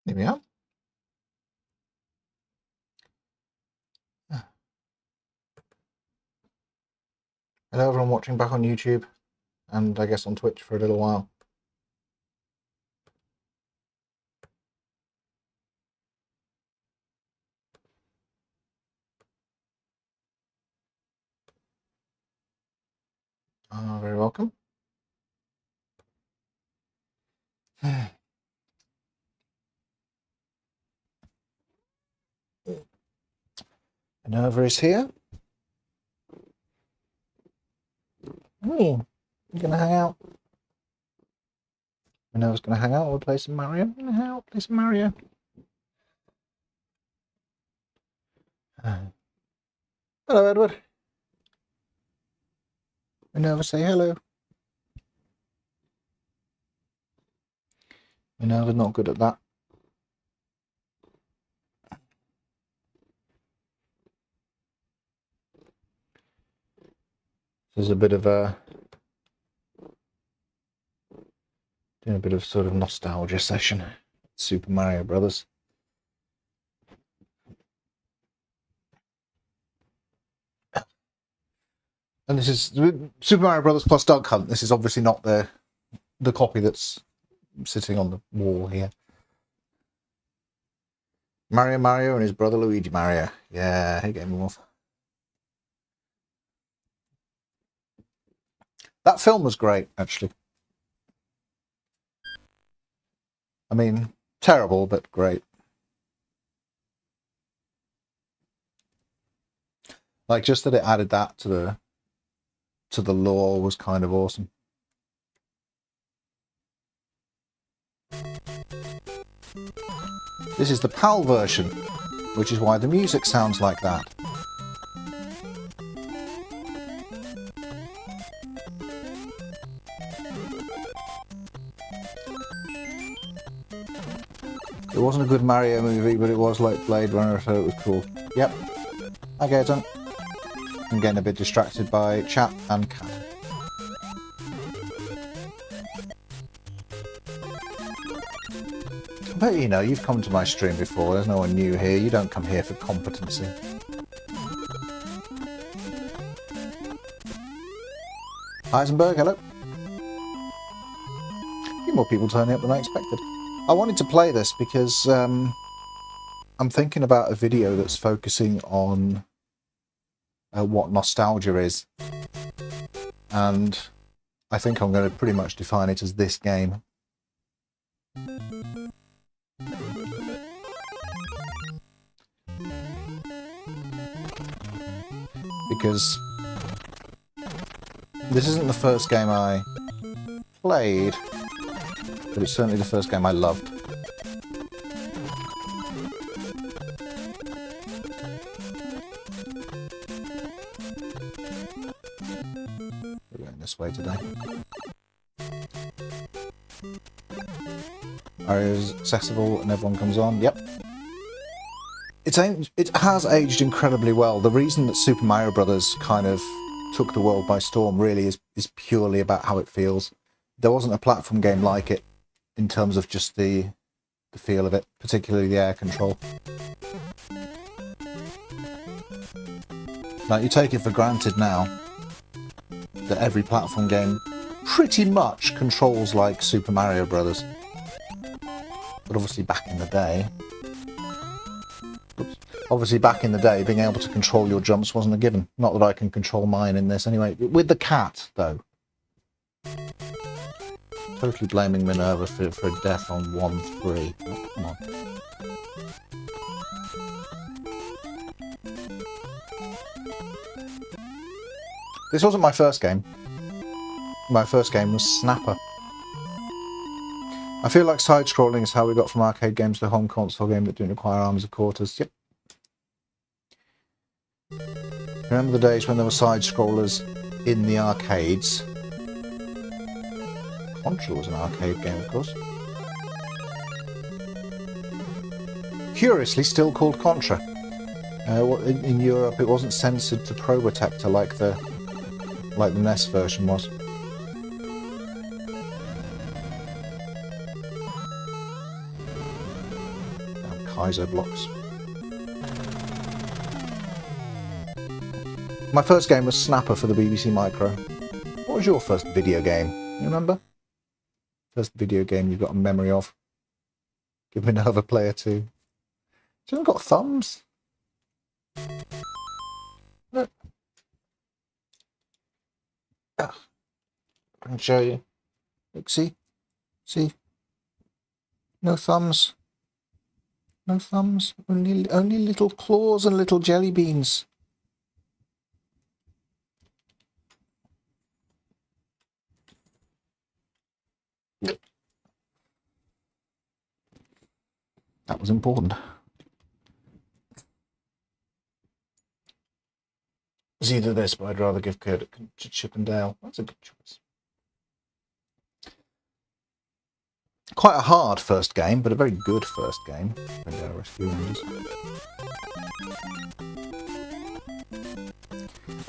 Here we are. Hello everyone watching back on YouTube, and I guess on Twitch for a little while. Very welcome. Minerva is here. You gonna hang out? Minerva's gonna hang out. We'll play some Mario. Gonna hang out, play some Mario. Hello, Edward. Minerva, say hello. Minerva's not good at that. There's a bit of doing a bit of sort of nostalgia session. Super Mario Brothers. And this is Super Mario Brothers plus Duck Hunt. This is obviously not the copy that's sitting on the wall here. Mario and his brother Luigi Mario. Yeah, hey Game Wolf. That film was great, actually. I mean, terrible, but great. Like, just that it added that to the lore was kind of awesome. This is the PAL version, which is why the music sounds like that. It wasn't a good Mario movie, but it was like Blade Runner, so it was cool. Yep. I get it. I'm getting a bit distracted by chat and cat. But you know, you've come to my stream before, there's no one new here, you don't come here for competency. Heisenberg, hello. A few more people turning up than I expected. I wanted to play this because I'm thinking about a video that's focusing on what nostalgia is. And I think I'm going to pretty much define it as this game. Because this isn't the first game I played, but it's certainly the first game I loved. We're going this way today. Mario's accessible and everyone comes on. Yep. It has aged incredibly well. The reason that Super Mario Brothers kind of took the world by storm really is purely about how it feels. There wasn't a platform game like it in terms of just the feel of it, particularly the air control. Now, you take it for granted now that every platform game pretty much controls like Super Mario Brothers. But obviously back in the day... Obviously, back in the day, being able to control your jumps wasn't a given. Not that I can control mine in this anyway. With the cat, though. Totally blaming Minerva for a death on 1-3. Oh, come on. This wasn't my first game. My first game was Snapper. I feel like side-scrolling is how we got from arcade games to a home console game that didn't require arms or quarters. Yep. Remember the days when there were side-scrollers in the arcades? Contra was an arcade game, of course. Curiously, still called Contra. In Europe, it wasn't censored to Probotector like the NES version was. piezo blocks. My first game was Snapper for the BBC Micro. What was your first video game? You remember? First video game you've got a memory of? Give me another player too. You haven't got thumbs? Look. I can show you. Look, see? See? No thumbs. No thumbs. Only little claws and little jelly beans. That was important. It's either this, but I'd rather give credit to Chip and Dale. That's a good choice. Quite a hard first game, but a very good first game. Rescue Rangers.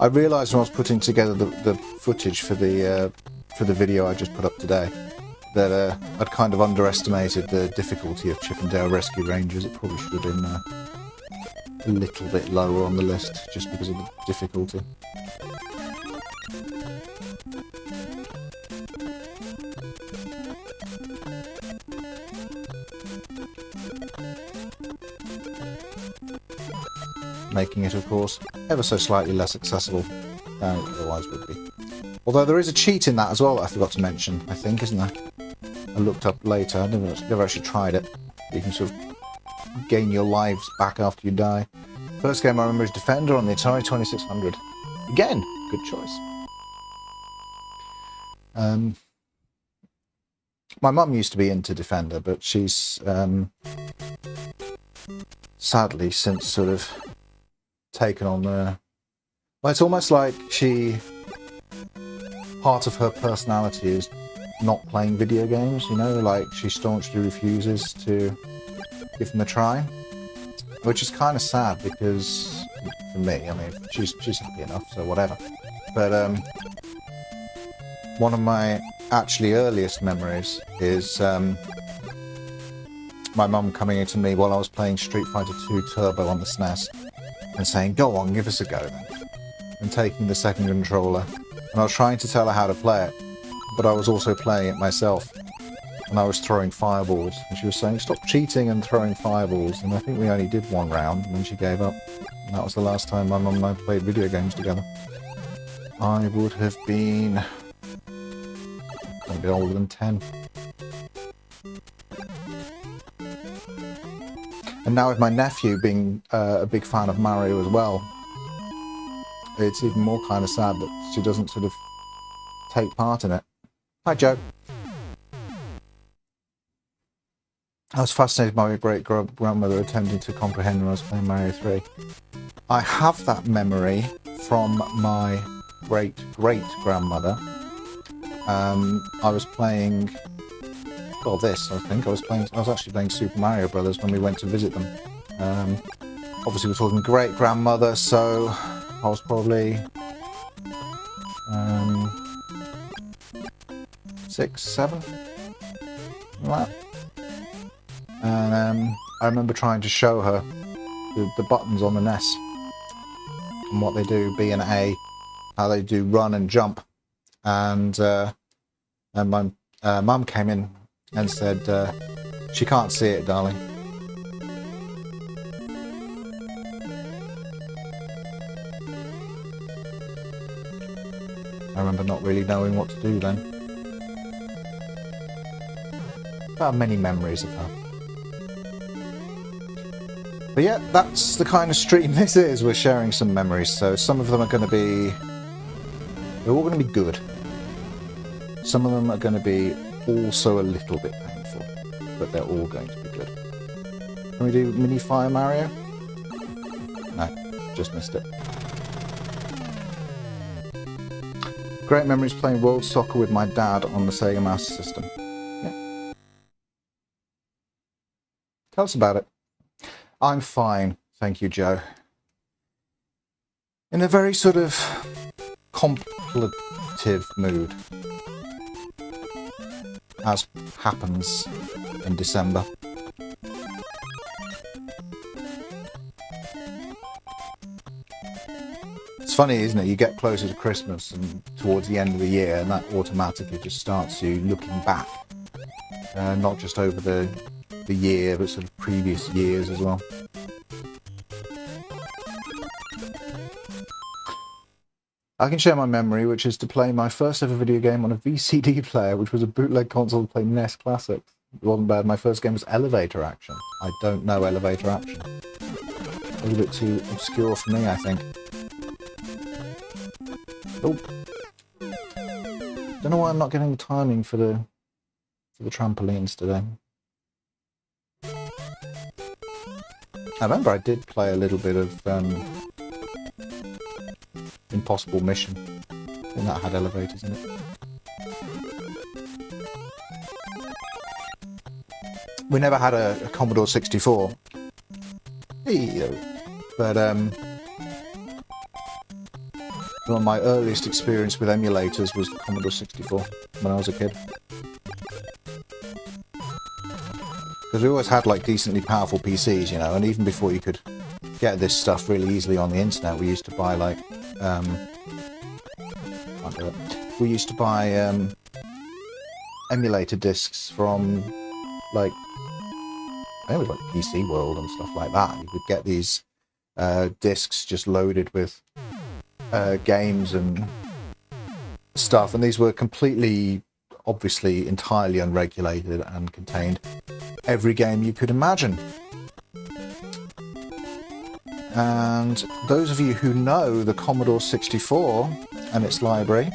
I realised when I was putting together the footage for the video I just put up today that I'd kind of underestimated the difficulty of Chip and Dale Rescue Rangers. It probably should have been a little bit lower on the list just because of the difficulty. Making it, of course, ever so slightly less accessible than it otherwise would be. Although there is a cheat in that as well that I forgot to mention, I think, isn't there? I looked up later, I never actually tried it. You can sort of gain your lives back after you die. First game I remember is Defender on the Atari 2600. Again, good choice. My mum used to be into Defender, but she's sadly since sort of taken on the... Well, it's almost like part of her personality is not playing video games, you know, like she staunchly refuses to give them a try, which is kind of sad because, for me, I mean, she's happy enough, so whatever. But one of my actually earliest memories is my mum coming into me while I was playing Street Fighter 2 Turbo on the SNES and saying, "Go on, give us a go then," and taking the second controller. And I was trying to tell her how to play it, but I was also playing it myself. And I was throwing fireballs. And she was saying, "Stop cheating and throwing fireballs." And I think we only did one round, and then she gave up. And that was the last time my mum and I played video games together. I would have been a bit older than 10. And now with my nephew being a big fan of Mario as well, it's even more kind of sad that she doesn't sort of take part in it. Hi, Joe. I was fascinated by my great-grandmother attempting to comprehend when I was playing Mario 3. I have that memory from my great-great-grandmother. I was playing... Well, this, I think. I was actually playing Super Mario Brothers when we went to visit them. Obviously, we're talking great-grandmother, so I was probably 6, 7, like that. And I remember trying to show her the buttons on the NES and what they do, B and A, how they do run and jump. And my mum came in and said, "She can't see it, darling." I remember not really knowing what to do then. I have many memories of her. But yeah, that's the kind of stream this is. We're sharing some memories, so some of them are going to be... They're all going to be good. Some of them are going to be also a little bit painful, but they're all going to be good. Can we do Mini Fire Mario? No, just missed it. Great memories playing World Soccer with my dad on the Sega Master System. Yeah. Tell us about it. I'm fine, thank you, Joe. In a very sort of contemplative mood, as happens in December. It's funny, isn't it? You get closer to Christmas and towards the end of the year, and that automatically just starts you looking back, not just over the year, but sort of previous years as well. I can share my memory, which is to play my first ever video game on a VCD player, which was a bootleg console to play NES Classics. It wasn't bad. My first game was Elevator Action. I don't know Elevator Action. A little bit too obscure for me, I think. Oh. Don't know why I'm not getting the timing for the trampolines today. I remember I did play a little bit of Impossible Mission, and that had elevators in it. We never had a Commodore 64. But one of my earliest experience with emulators was the Commodore 64 when I was a kid. Because we always had like decently powerful PCs, you know, and even before you could get this stuff really easily on the internet, we used to buy like we used to buy emulator discs from like I think it was like PC World and stuff like that. You could get these discs just loaded with games and stuff, and these were completely, obviously, entirely unregulated and contained every game you could imagine. And those of you who know the Commodore 64 and its library,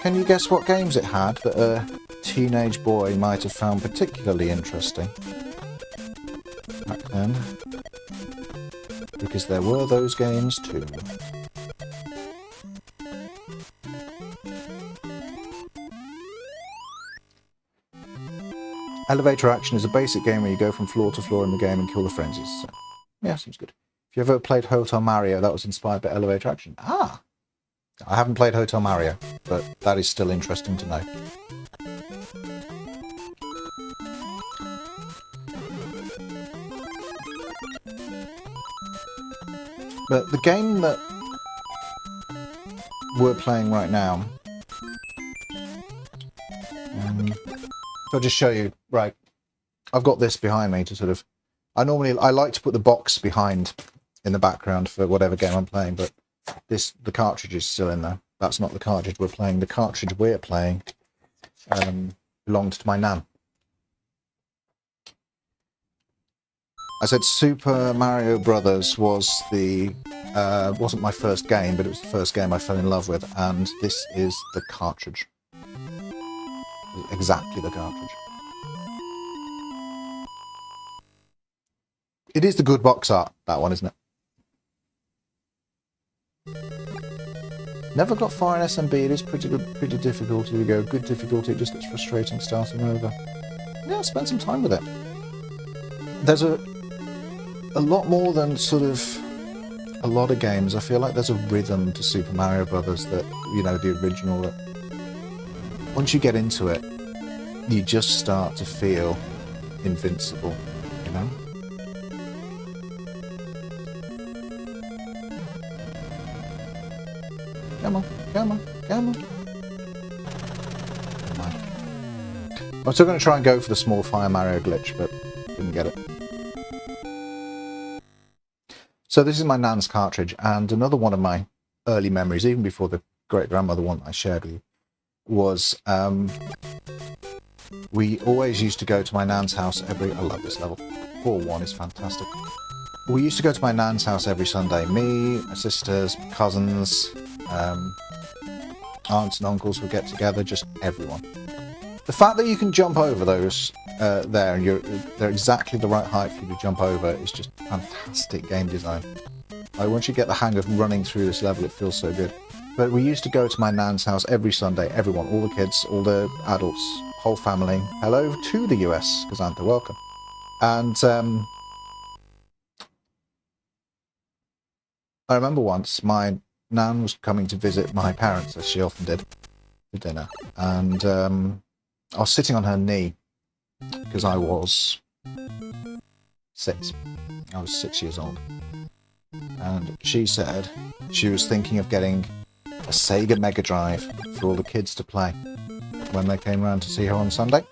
can you guess what games it had that a teenage boy might have found particularly interesting back then? Because there were those games too. Elevator Action is a basic game where you go from floor to floor in the game and kill the frenzies. So, yeah, seems good. If you ever played Hotel Mario, that was inspired by Elevator Action. Ah! I haven't played Hotel Mario, but that is still interesting to know. But the game that we're playing right now, I'll just show you. Right, I've got this behind me to sort of. I like to put the box behind in the background for whatever game I'm playing, but the cartridge is still in there. That's not the cartridge we're playing. The cartridge we're playing belonged to my nan. I said Super Mario Brothers was wasn't my first game, but it was the first game I fell in love with, and this is the cartridge. Exactly the cartridge. It is the good box art, that one, isn't it? Never got far in SMB. It is pretty difficult. Here we go. Good difficulty. It just gets frustrating starting over. Yeah, spend some time with it. There's a lot more than sort of a lot of games. I feel like there's a rhythm to Super Mario Brothers that, you know, the original, that once you get into it, you just start to feel invincible, you know? Come on, come on, come on. Never mind. I'm still going to try and go for the small fire Mario glitch, but didn't get it. So this is my nan's cartridge, and another one of my early memories, even before the great-grandmother one that I shared with you, was we always used to go to my nan's house I love this level. 4-1 is fantastic. We used to go to my nan's house every Sunday. Me, my sisters, my cousins, aunts and uncles would get together, just everyone. The fact that you can jump over those there, and they're exactly the right height for you to jump over, is just fantastic game design. Like, once you get the hang of running through this level, it feels so good. But we used to go to my nan's house every Sunday, everyone, all the kids, all the adults, whole family. Hello to the US, Kazantha, welcome. And I remember once my nan was coming to visit my parents, as she often did, for dinner. And I was sitting on her knee, because I was 6. I was 6 years old. and she said she was thinking of getting a Sega Mega Drive for all the kids to play when they came around to see her on Sunday.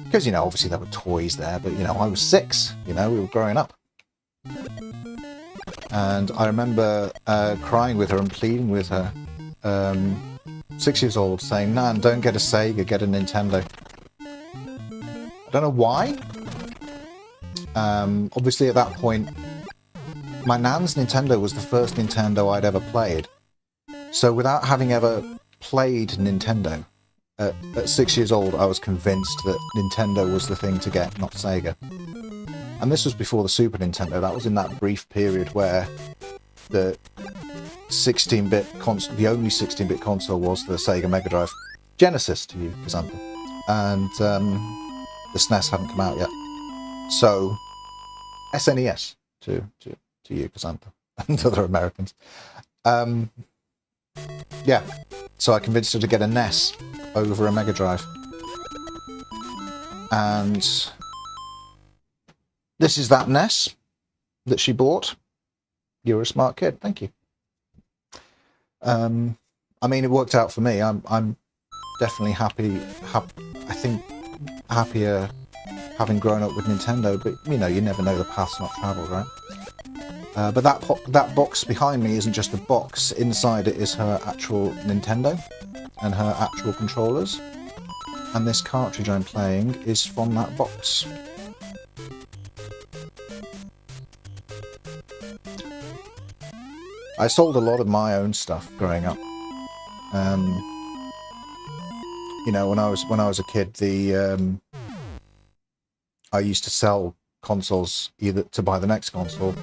Because, you know, obviously there were toys there, but, you know, I was 6, you know, we were growing up. And I remember crying with her and pleading with her, 6 years old, saying, "Nan, don't get a Sega, get a Nintendo." I don't know why. Obviously at that point, my nan's Nintendo was the first Nintendo I'd ever played. So without having ever played Nintendo, at 6 years old, I was convinced that Nintendo was the thing to get, not Sega. And this was before the Super Nintendo. That was in that brief period where the 16-bit the only 16-bit console was the Sega Mega Drive. Genesis to you, Cassandra. And the SNES hadn't come out yet. So, SNES to you, Cassandra, and other Americans. Yeah, so I convinced her to get a NES over a Mega Drive. And this is that NES that she bought. You're a smart kid, thank you. I mean, it worked out for me. I'm definitely happier having grown up with Nintendo, but you know, you never know the path's not travelled, right? But that box behind me isn't just a box. Inside it is her actual Nintendo and her actual controllers. And this cartridge I'm playing is from that box. I sold a lot of my own stuff growing up. You know, when I was a kid, I used to sell consoles either to buy the next console,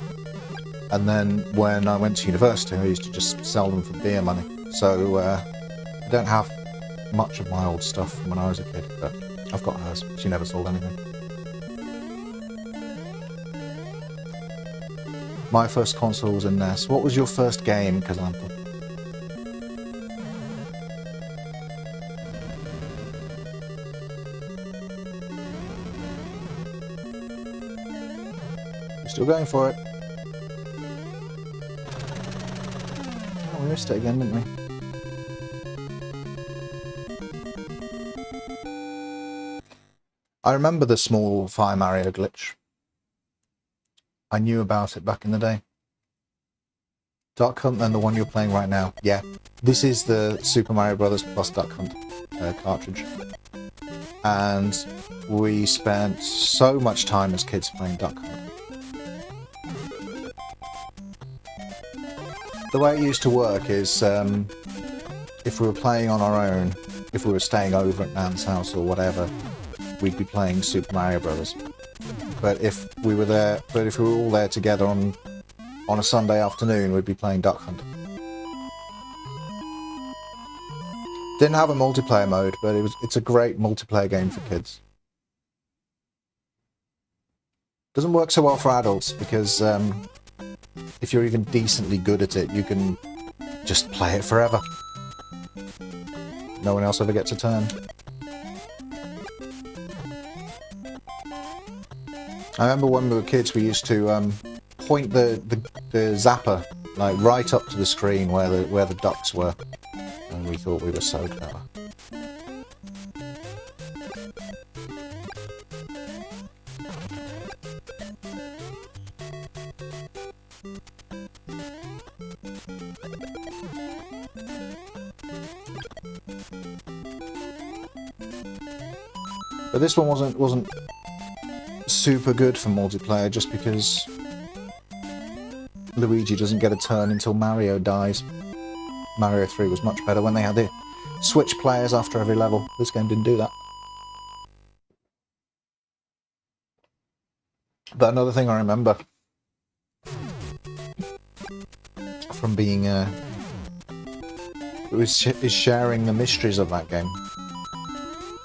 and then when I went to university, I used to just sell them for beer money. So I don't have much of my old stuff from when I was a kid, but I've got hers. She never sold anything. My first console was a NES. What was your first game, Cassandra? You're still going for it. Oh, we missed it again, didn't we? I remember the small Fire Mario glitch. I knew about it back in the day. Duck Hunt and the one you're playing right now. Yeah, this is the Super Mario Bros. Plus Duck Hunt cartridge. And we spent so much time as kids playing Duck Hunt. The way it used to work is, if we were playing on our own, if we were staying over at Nan's house or whatever, we'd be playing Super Mario Bros. But if we were all there together on a Sunday afternoon, we'd be playing Duck Hunt. Didn't have a multiplayer mode, but it's a great multiplayer game for kids. Doesn't work so well for adults because if you're even decently good at it, you can just play it forever. No one else ever gets a turn. I remember when we were kids, we used to point the zapper like right up to the screen where the ducks were, and we thought we were so clever. But this one wasn't super good for multiplayer just because Luigi doesn't get a turn until Mario dies. Mario 3 was much better when they had the switch players after every level. This game didn't do that. But another thing I remember from being is sharing the mysteries of that game,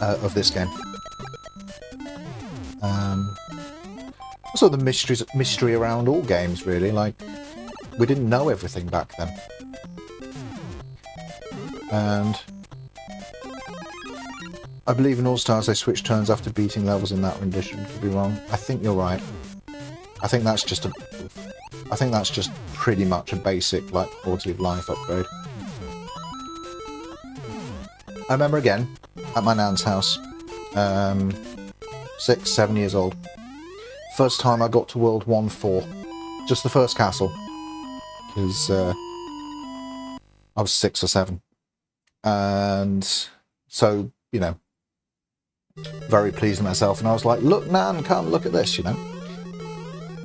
of this game. Also the mystery around all games, really. Like, we didn't know everything back then. And I believe in All Stars they switch turns after beating levels in that rendition. Could be wrong. I think you're right. I think that's just I think that's just pretty much a basic, like, quality of life upgrade. I remember again, at my nan's house, 6, 7 years old. First time I got to World 1-4. Just the first castle. Because I was 6 or 7. And so, you know, very pleased with myself. And I was like, look, Nan, come look at this, you know.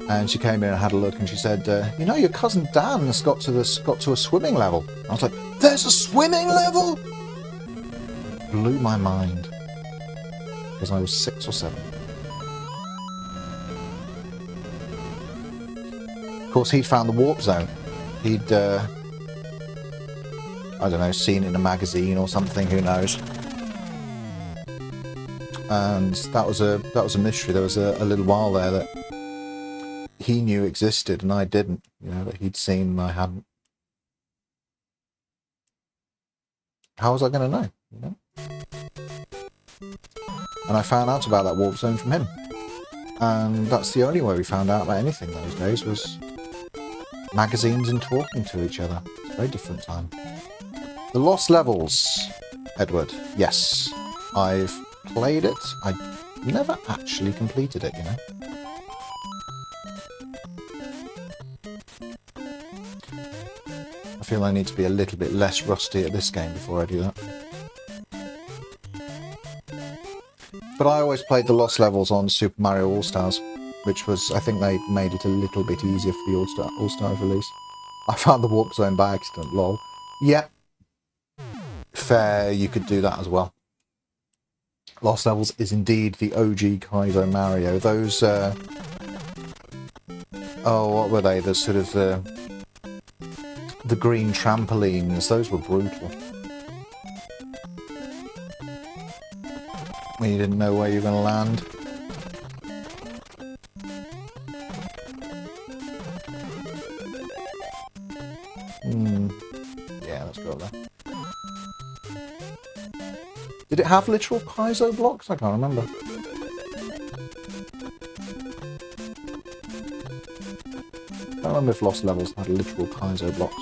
And she came in and had a look and she said, you know, your cousin Dan has got to a swimming level. I was like, there's a swimming level? Blew my mind. Because I was 6 or 7. Of course, he'd found the warp zone. He'd, I don't know, seen it in a magazine or something, who knows. And that was a mystery. There was a little while there that he knew existed and I didn't. You know, that he'd seen and I hadn't. How was I going to know? You know? And I found out about that warp zone from him. And that's the only way we found out about anything those days, was magazines and talking to each other. It's a very different time. The Lost Levels, Edward. Yes, I've played it. I never actually completed it, you know. I feel I need to be a little bit less rusty at this game before I do that. But I always played the Lost Levels on Super Mario All-Stars, which was, I think they made it a little bit easier for the All-Stars release. I found the warp zone by accident, lol. Yep. Fair, you could do that as well. Lost Levels is indeed the OG Kaizo Mario. Those, oh, what were they? The sort of, the green trampolines, those were brutal. When you didn't know where you were going to land. Yeah, let's go there. Did it have literal Kaizo blocks? I can't remember. I don't remember if Lost Levels had literal Kaizo blocks.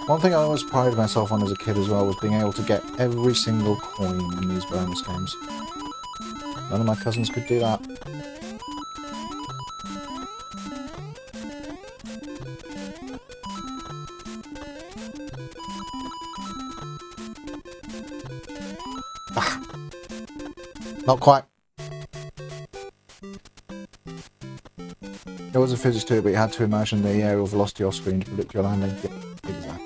One thing I always prided myself on as a kid as well was being able to get every single coin in these bonus games. None of my cousins could do that. Ah, not quite. There was a physics to it, but you had to imagine the aerial velocity off screen to predict your landing. Yep, exactly.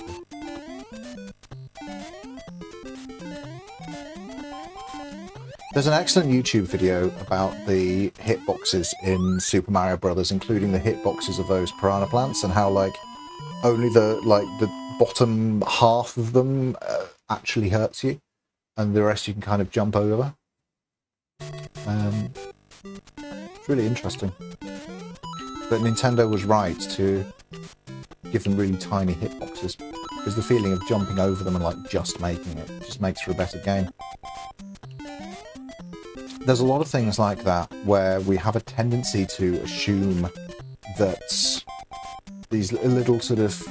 There's an excellent YouTube video about the hitboxes in Super Mario Brothers, including the hitboxes of those piranha plants, and how like only the bottom half of them actually hurts you, and the rest you can kind of jump over. It's really interesting. But Nintendo was right to give them really tiny hitboxes, because the feeling of jumping over them and like just making it just makes for a better game. There's a lot of things like that where we have a tendency to assume that these little sort of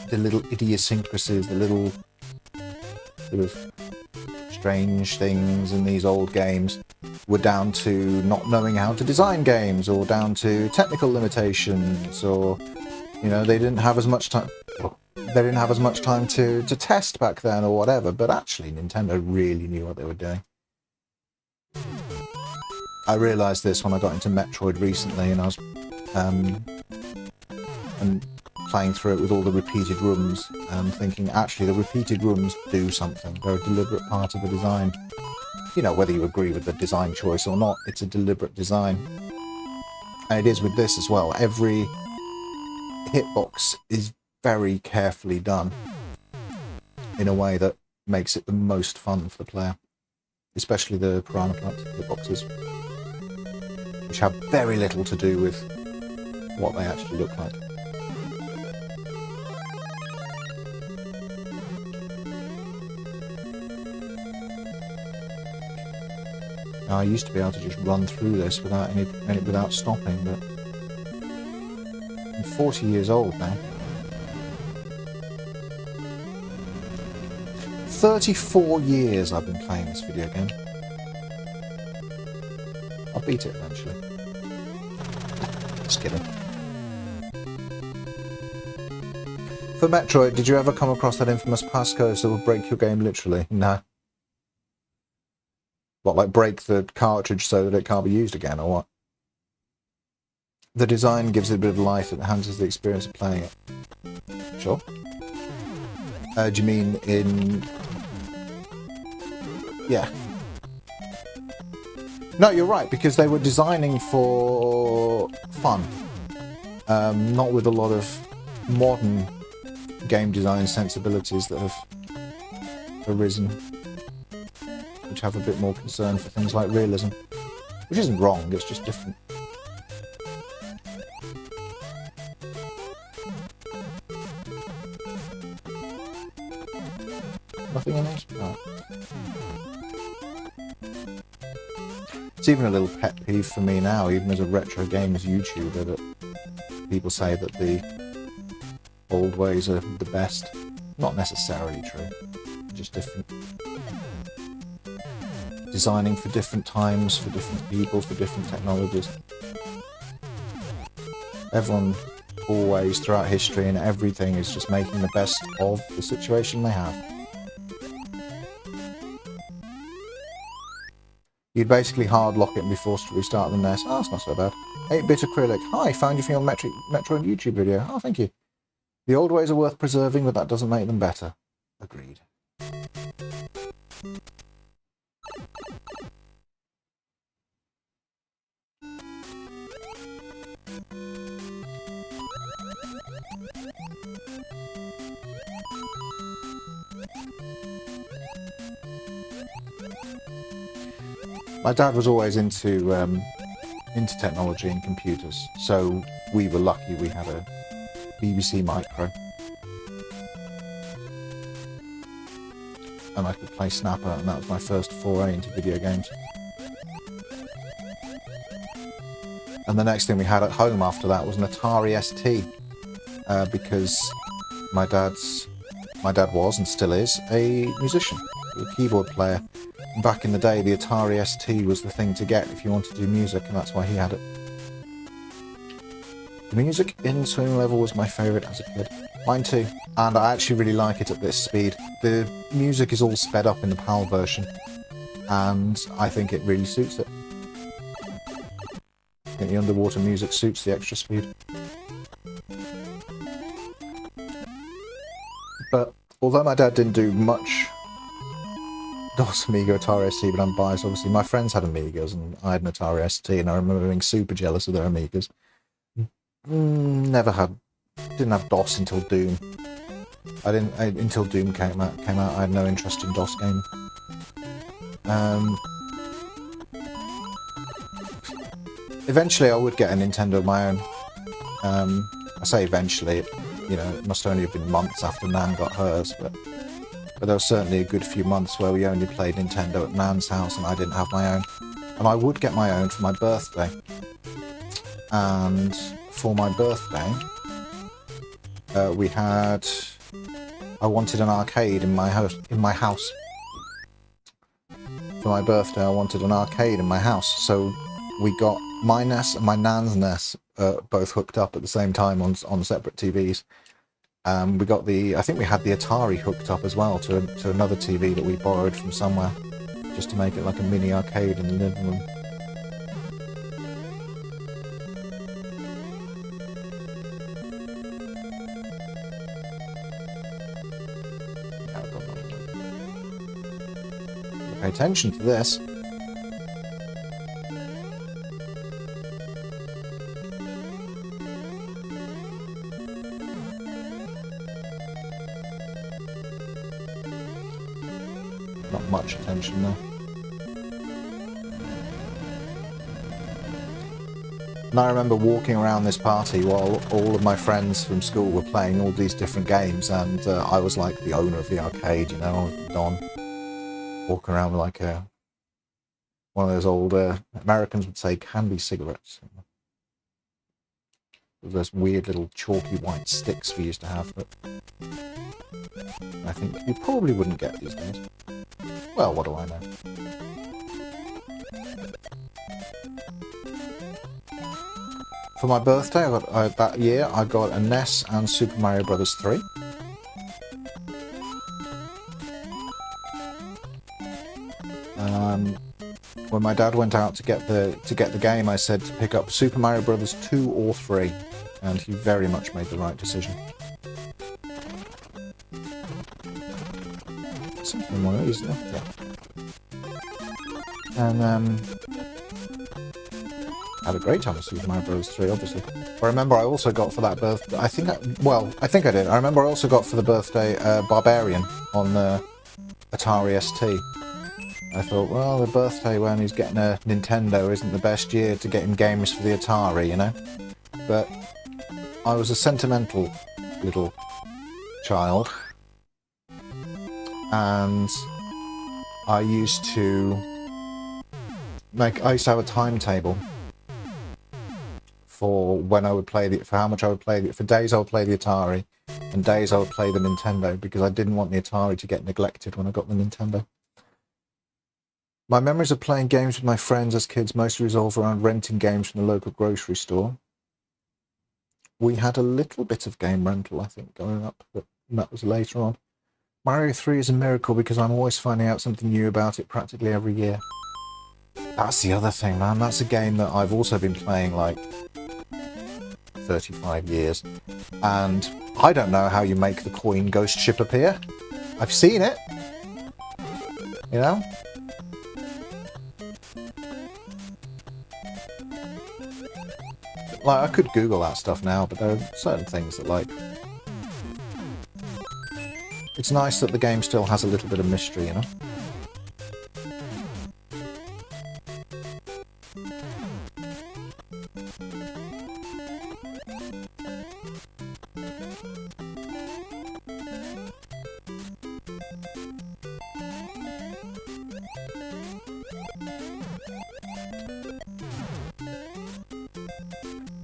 the little idiosyncrasies, the little sort of strange things in these old games were down to not knowing how to design games, or down to technical limitations, or, you know, they didn't have as much time. They didn't have as much time to test back then, or whatever. But actually, Nintendo really knew what they were doing. I realised this when I got into Metroid recently, and I was and playing through it with all the repeated rooms, and thinking, actually, the repeated rooms do something. They're a deliberate part of the design. You know, whether you agree with the design choice or not, it's a deliberate design. And it is with this as well. Every hitbox is very carefully done in a way that makes it the most fun for the player. Especially the piranha plant hitboxes, which have very little to do with what they actually look like. Now, I used to be able to just run through this without without stopping, but I'm 40 years old now. 34 years I've been playing this video game. I'll beat it eventually. Just kidding. For Metroid, did you ever come across that infamous passcode that would break your game literally? No. What, like break the cartridge so that it can't be used again, or what? The design gives it a bit of life, it enhances the experience of playing it. Sure. Do you mean in... Yeah. No, you're right, because they were designing for fun. Not with a lot of modern game design sensibilities that have arisen, which have a bit more concern for things like realism. Which isn't wrong, it's just different. Nothing in this? No. It's even a little pet peeve for me now, even as a retro games YouTuber, that people say that the old ways are the best. Not necessarily true, just different. Designing for different times, for different people, for different technologies. Everyone always, throughout history and everything, is just making the best of the situation they have. You'd basically hard lock it and be forced to restart the NES. Oh, that's not so bad. 8-bit acrylic. Hi, found you from your Metroid YouTube video. Oh, thank you. The old ways are worth preserving, but that doesn't make them better. Agreed. My dad was always into technology and computers, so we were lucky we had a BBC Micro. And I could play Snapper, and that was my first foray into video games. And the next thing we had at home after that was an Atari ST, because my dad was, and still is, a musician, a keyboard player. Back in the day, the Atari ST was the thing to get if you wanted to do music, and that's why he had it. The music in Swimming Level was my favourite as a kid. Mine too, and I actually really like it at this speed. The music is all sped up in the PAL version, and I think it really suits it. I think the underwater music suits the extra speed. But although my dad didn't do much DOS, Amiga, Atari ST, but I'm biased, obviously. My friends had Amigas, and I had an Atari ST, and I remember being super jealous of their Amigas. Didn't have DOS until Doom. Until Doom came out, I had no interest in DOS gaming. Eventually I would get a Nintendo of my own. I say eventually, it must only have been months after Nan got hers, but there was certainly a good few months where we only played Nintendo at Nan's house and I didn't have my own. And I would get my own for my birthday. And for my birthday, I wanted an arcade in my house. For my birthday, I wanted an arcade in my house, so we got my NES and my Nan's NES both hooked up at the same time on separate TVs. We got I think we had the Atari hooked up as well to another TV that we borrowed from somewhere, just to make it like a mini arcade in the living room. Pay attention to this. Not much attention though. And I remember walking around this party while all of my friends from school were playing all these different games, and I was like the owner of the arcade, I was Don. Walking around with like a one of those old Americans would say candy cigarettes. Those weird little chalky white sticks we used to have, but I think you probably wouldn't get these days. Well, what do I know? For my birthday, that year, I got a NES and Super Mario Bros. 3. When my dad went out to get the game, I said to pick up Super Mario Bros. 2 or 3, and he very much made the right decision. Something in one of these, yeah. And had a great time with Super Mario Bros. 3, obviously. I remember I also got for that birthday, I think I did. I remember I also got for the birthday Barbarian on Atari ST. I thought, well, the birthday when he's getting a Nintendo isn't the best year to get him games for the Atari, you know? But I was a sentimental little child, and I used to have a timetable for when I would play for how much I would play for days I would play the Atari, and days I would play the Nintendo, because I didn't want the Atari to get neglected when I got the Nintendo. My memories of playing games with my friends as kids mostly revolve around renting games from the local grocery store. We had a little bit of game rental, I think, going up, but that was later on. Mario 3 is a miracle because I'm always finding out something new about it practically every year. That's the other thing, man. That's a game that I've also been playing like 35 years. And I don't know how you make the coin ghost ship appear. I've seen it. You know? Like, I could Google that stuff now, but there are certain things that, like... It's nice that the game still has a little bit of mystery, you know?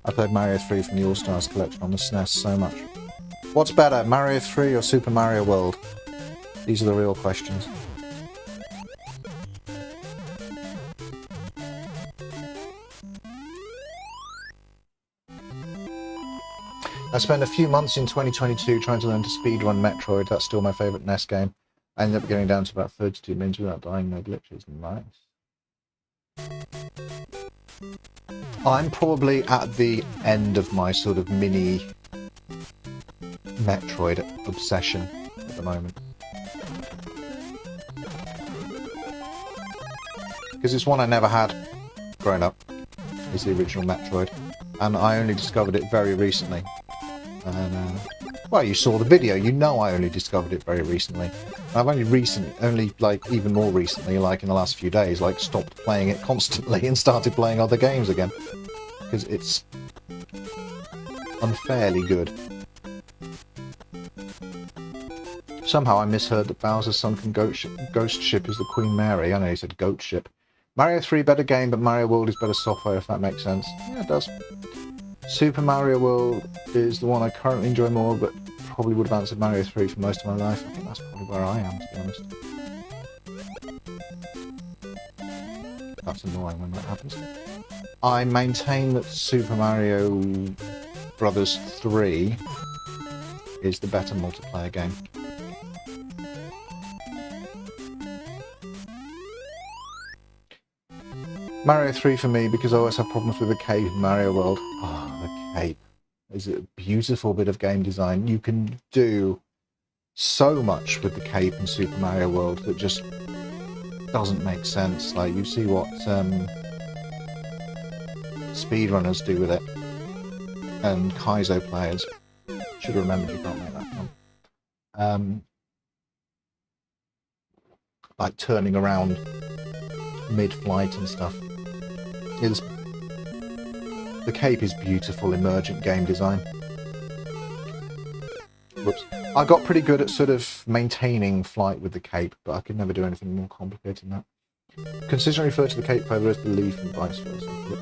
I played Mario 3 from the All-Stars collection on the SNES so much. What's better, Mario 3 or Super Mario World? These are the real questions. I spent a few months in 2022 trying to learn to speedrun Metroid. That's still my favourite NES game. I ended up getting down to about 32 minutes without dying, no glitches. Nice. I'm probably at the end of my sort of mini Metroid obsession at the moment. Because it's one I never had growing up, is the original Metroid. And I only discovered it very recently. And, well, you saw the video, you know I only discovered it very recently. I've only like even more recently, like in the last few days, like stopped playing it constantly and started playing other games again. Because it's unfairly good. Somehow I misheard that Bowser's sunken ghost ship is the Queen Mary. I know he said goat ship. Mario 3 better game, but Mario World is better software, if that makes sense. Yeah, it does. Super Mario World is the one I currently enjoy more, but probably would have answered Mario 3 for most of my life. I think that's probably where I am, to be honest. That's annoying when that happens. I maintain that Super Mario Bros. 3 is the better multiplayer game. Mario 3 for me, because I always have problems with the cape in Mario World. Oh, the cape is a beautiful bit of game design. You can do so much with the cape in Super Mario World that just doesn't make sense. Like, you see what speedrunners do with it, and Kaizo players. Should have remembered you can't make that one. Like turning around mid-flight and stuff. The cape is beautiful, emergent game design. Whoops. I got pretty good at sort of maintaining flight with the cape, but I could never do anything more complicated than that. Consistently refer to the cape feather as the leaf and vice versa. Yep.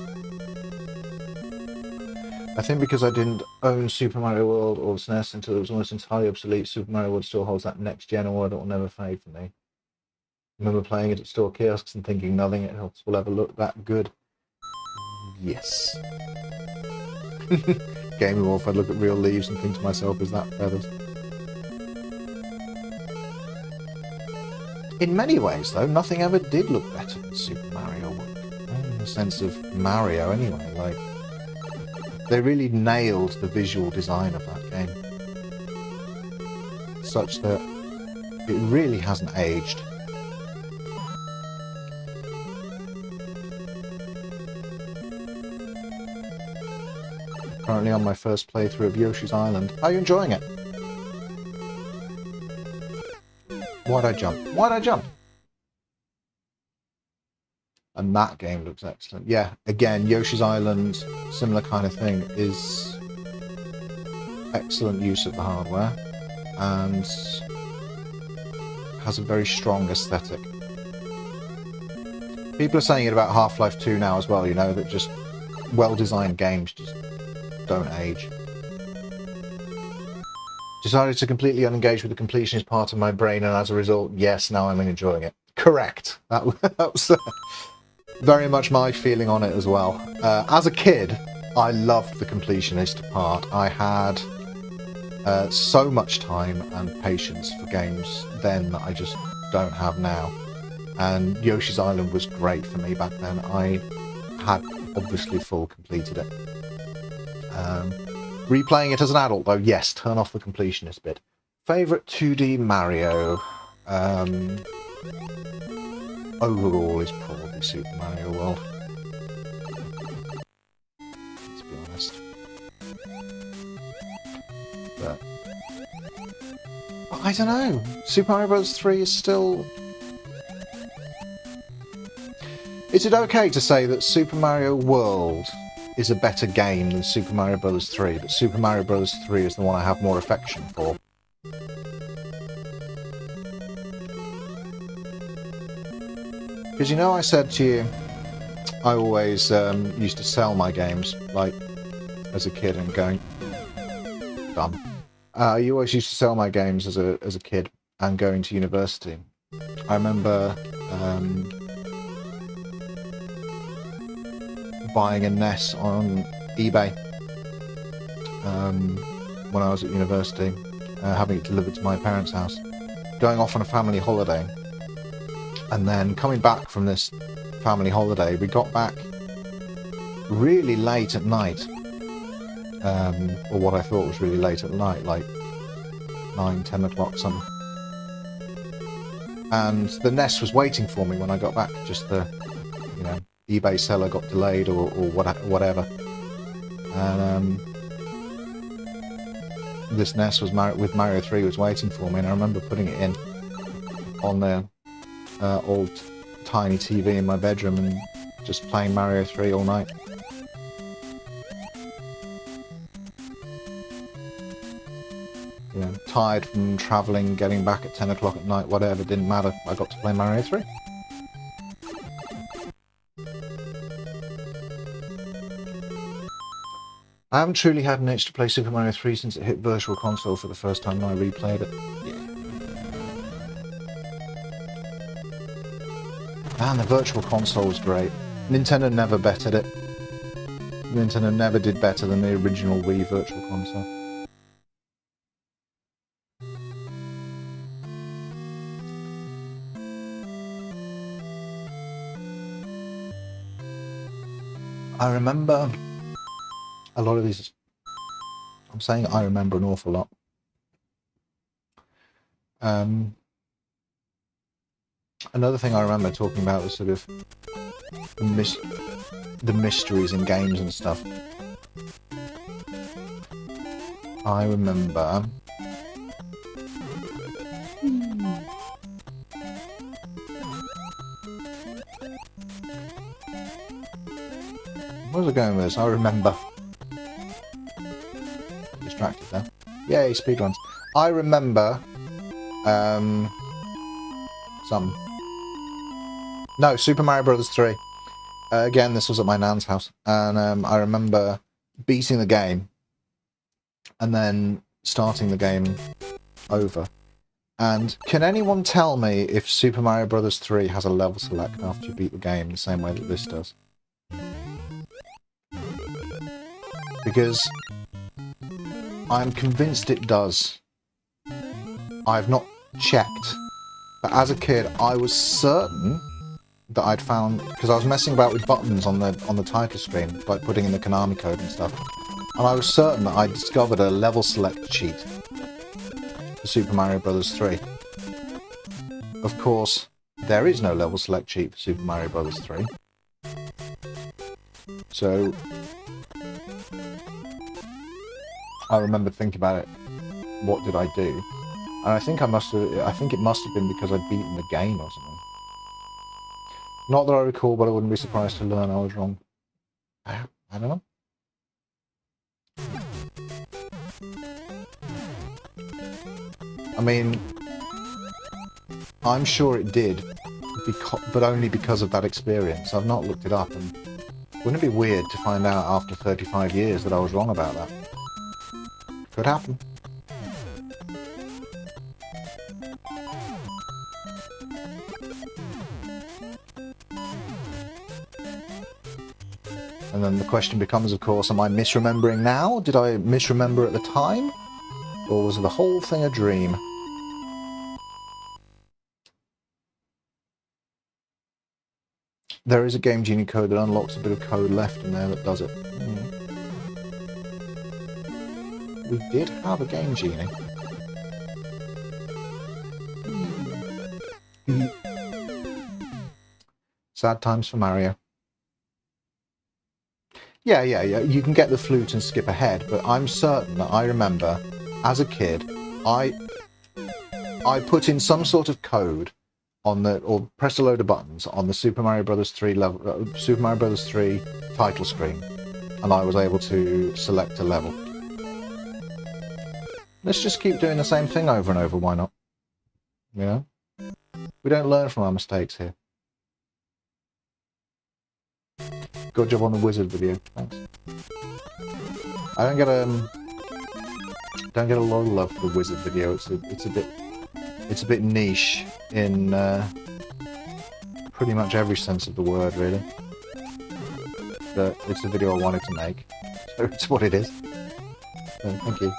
I think because I didn't own Super Mario World or SNES until it was almost entirely obsolete, Super Mario World still holds that next-gen award that will never fade for me. I remember playing it at store kiosks and thinking nothing else will ever look that good. Yes. Game Wolf, I'd look at real leaves and think to myself, is that feathers? In many ways, though, nothing ever did look better than Super Mario World. In the sense of Mario, anyway. Like, they really nailed the visual design of that game. Such that it really hasn't aged. Currently on my first playthrough of Yoshi's Island. Are you enjoying it? Why'd I jump? Why'd I jump? And that game looks excellent. Yeah, again, Yoshi's Island, similar kind of thing, is excellent use of the hardware and has a very strong aesthetic. People are saying it about Half-Life 2 now as well, you know, that just well-designed games just don't age. Decided to completely unengage with the completionist part of my brain, and as a result, yes, now I'm enjoying it. Correct. That was very much my feeling on it as well. As a kid, I loved the completionist part. I had so much time and patience for games then that I just don't have now. And Yoshi's Island was great for me back then. I had obviously full completed it. Replaying it as an adult, though, yes, turn off the completionist bit. Favourite 2D Mario? Overall is probably Super Mario World. Let's be honest. But I don't know. Super Mario Bros. 3 is still... Is it okay to say that Super Mario World is a better game than Super Mario Bros. 3, but Super Mario Bros. 3 is the one I have more affection for? Because, you know, I said to you, I always used to sell my games, like, as a kid and going, dumb. You always used to sell my games as a kid and going to university. I remember buying a NES on eBay when I was at university, having it delivered to my parents' house, going off on a family holiday, and then coming back from this family holiday. We got back really late at night, or what I thought was really late at night, like 9, 10 o'clock something. And the NES was waiting for me when I got back. Just the, you know, eBay seller got delayed or whatever. And this NES was with Mario 3 was waiting for me, and I remember putting it in on the old tiny TV in my bedroom and just playing Mario 3 all night. You know, tired from travelling, getting back at 10 o'clock at night, whatever, didn't matter. I got to play Mario 3. I haven't truly had an itch to play Super Mario 3 since it hit Virtual Console for the first time and I replayed it. Man, the Virtual Console was great. Nintendo never bettered it. Nintendo never did better than the original Wii Virtual Console. I remember a lot of these. I'm saying I remember an awful lot. Another thing I remember talking about was sort of the mysteries in games and stuff. I remember where was I going with this? I remember. Distracted there. Yay, speedruns. I remember some. No, Super Mario Brothers 3. Again, this was at my nan's house, and I remember beating the game and then starting the game over. And can anyone tell me if Super Mario Brothers 3 has a level select after you beat the game the same way that this does? Because I'm convinced it does. I've not checked, but as a kid I was certain that I'd found, because I was messing about with buttons on the title screen, like putting in the Konami code and stuff, and I was certain that I discovered a level select cheat for Super Mario Bros. 3. Of course, there is no level select cheat for Super Mario Bros. 3. So I remember thinking about it, what did I do? And I think it must have been because I'd beaten the game or something. Not that I recall, but I wouldn't be surprised to learn I was wrong. I don't know. I mean, I'm sure it did, but only because of that experience. I've not looked it up, and wouldn't it be weird to find out after 35 years that I was wrong about that? Could happen. And then the question becomes, of course, am I misremembering now? Did I misremember at the time? Or was the whole thing a dream? There is a Game Genie code that unlocks a bit of code left in there that does it. We did have a Game Genie. Sad times for Mario. Yeah, you can get the flute and skip ahead, but I'm certain that I remember, as a kid, I put in some sort of code on or pressed a load of buttons on the Super Mario Bros. 3 level, Super Mario Bros. 3 title screen, and I was able to select a level. Let's just keep doing the same thing over and over, why not? You know? We don't learn from our mistakes here. Good job on the wizard video, thanks. I don't get a lot of love for the wizard video. It's a bit niche in pretty much every sense of the word, really. But it's the video I wanted to make, so it's what it is. So, thank you.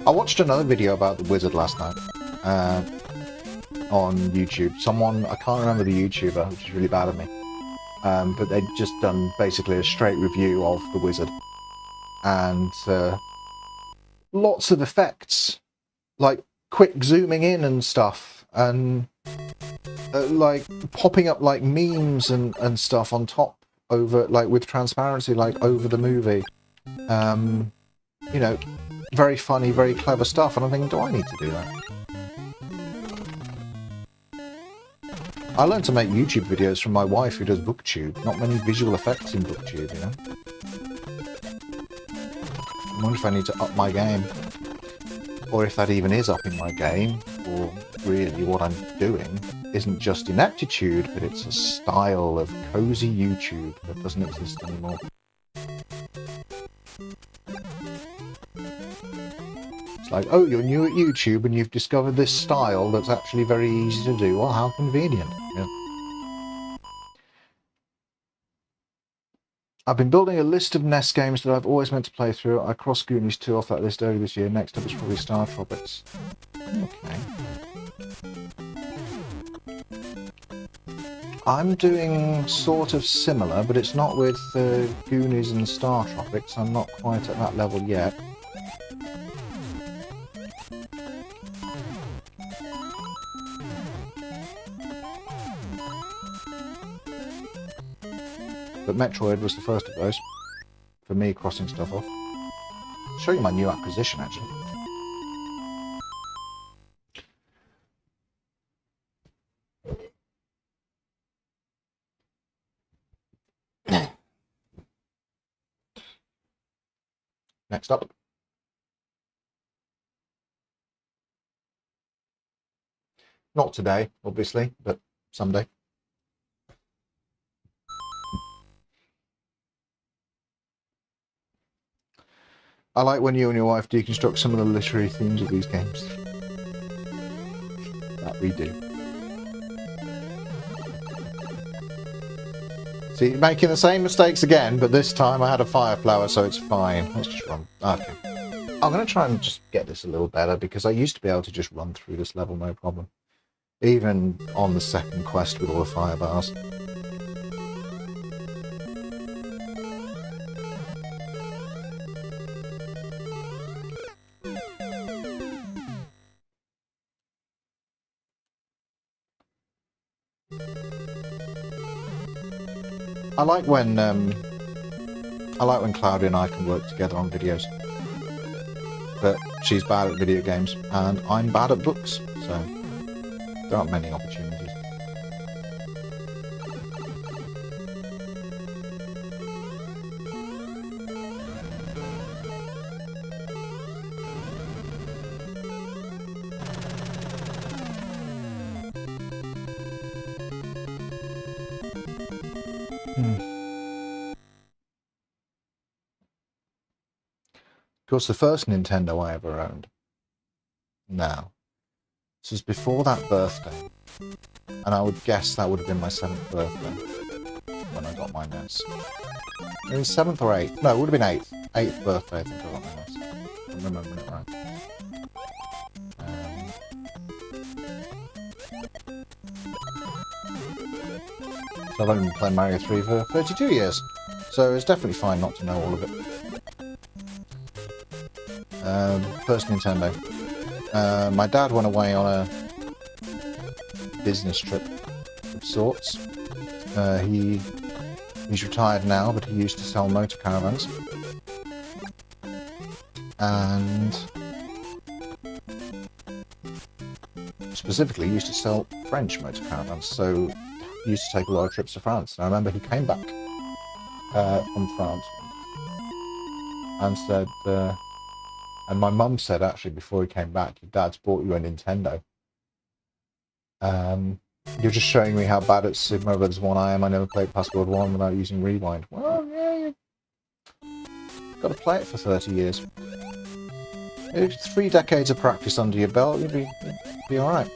I watched another video about the wizard last night on YouTube. I can't remember the YouTuber, which is really bad of me, but they'd just done basically a straight review of the wizard, and lots of effects, like quick zooming in and stuff, and like popping up like memes and stuff on top, over, like, with transparency, like over the movie. You know, very funny, very clever stuff, and I'm thinking, do I need to do that? I learned to make YouTube videos from my wife, who does BookTube. Not many visual effects in BookTube, you know? I wonder if I need to up my game. Or if that even is upping my game, or really what I'm doing isn't just ineptitude, but it's a style of cozy YouTube that doesn't exist anymore. It's like, oh, you're new at YouTube and you've discovered this style that's actually very easy to do. Well, how convenient. Yeah. I've been building a list of NES games that I've always meant to play through. I crossed Goonies 2 off that list earlier this year. Next up is probably Star Tropics. Okay. I'm doing sort of similar, but it's not with Goonies and Star Tropics. I'm not quite at that level yet. But Metroid was the first of those, for me, crossing stuff off. I'll show you my new acquisition, actually. Next up. Not today, obviously, but someday. I like when you and your wife deconstruct some of the literary themes of these games. That we do. See, making the same mistakes again, but this time I had a fire flower, so it's fine. Let's just run. Okay. I'm going to try and just get this a little better, because I used to be able to just run through this level no problem. Even on the second quest with all the fire bars. I like when Claudia and I can work together on videos. But she's bad at video games, and I'm bad at books, so there aren't many opportunities. Of course, the first Nintendo I ever owned. Now, this was before that birthday, and I would guess that would have been my 7th birthday when I got my NES. It was 7th or 8th? No, it would have been 8th. 8th birthday, I think I got my NES. I'm remembering it right. So I've only been playing Mario 3 for 32 years, so it's definitely fine not to know all of it. First Nintendo. My dad went away on a business trip of sorts. He's retired now, but he used to sell motor caravans. And specifically used to sell French motor caravans, so he used to take a lot of trips to France. And I remember he came back from France and said, and my mum said actually before he came back, your dad's bought you a Nintendo. You're just showing me how bad at Super Mario Bros. 1 I am. I never played past World 1 without using Rewind. Well, yeah, you've got to play it for 30 years. 3 decades of practice under your belt, you'd be alright.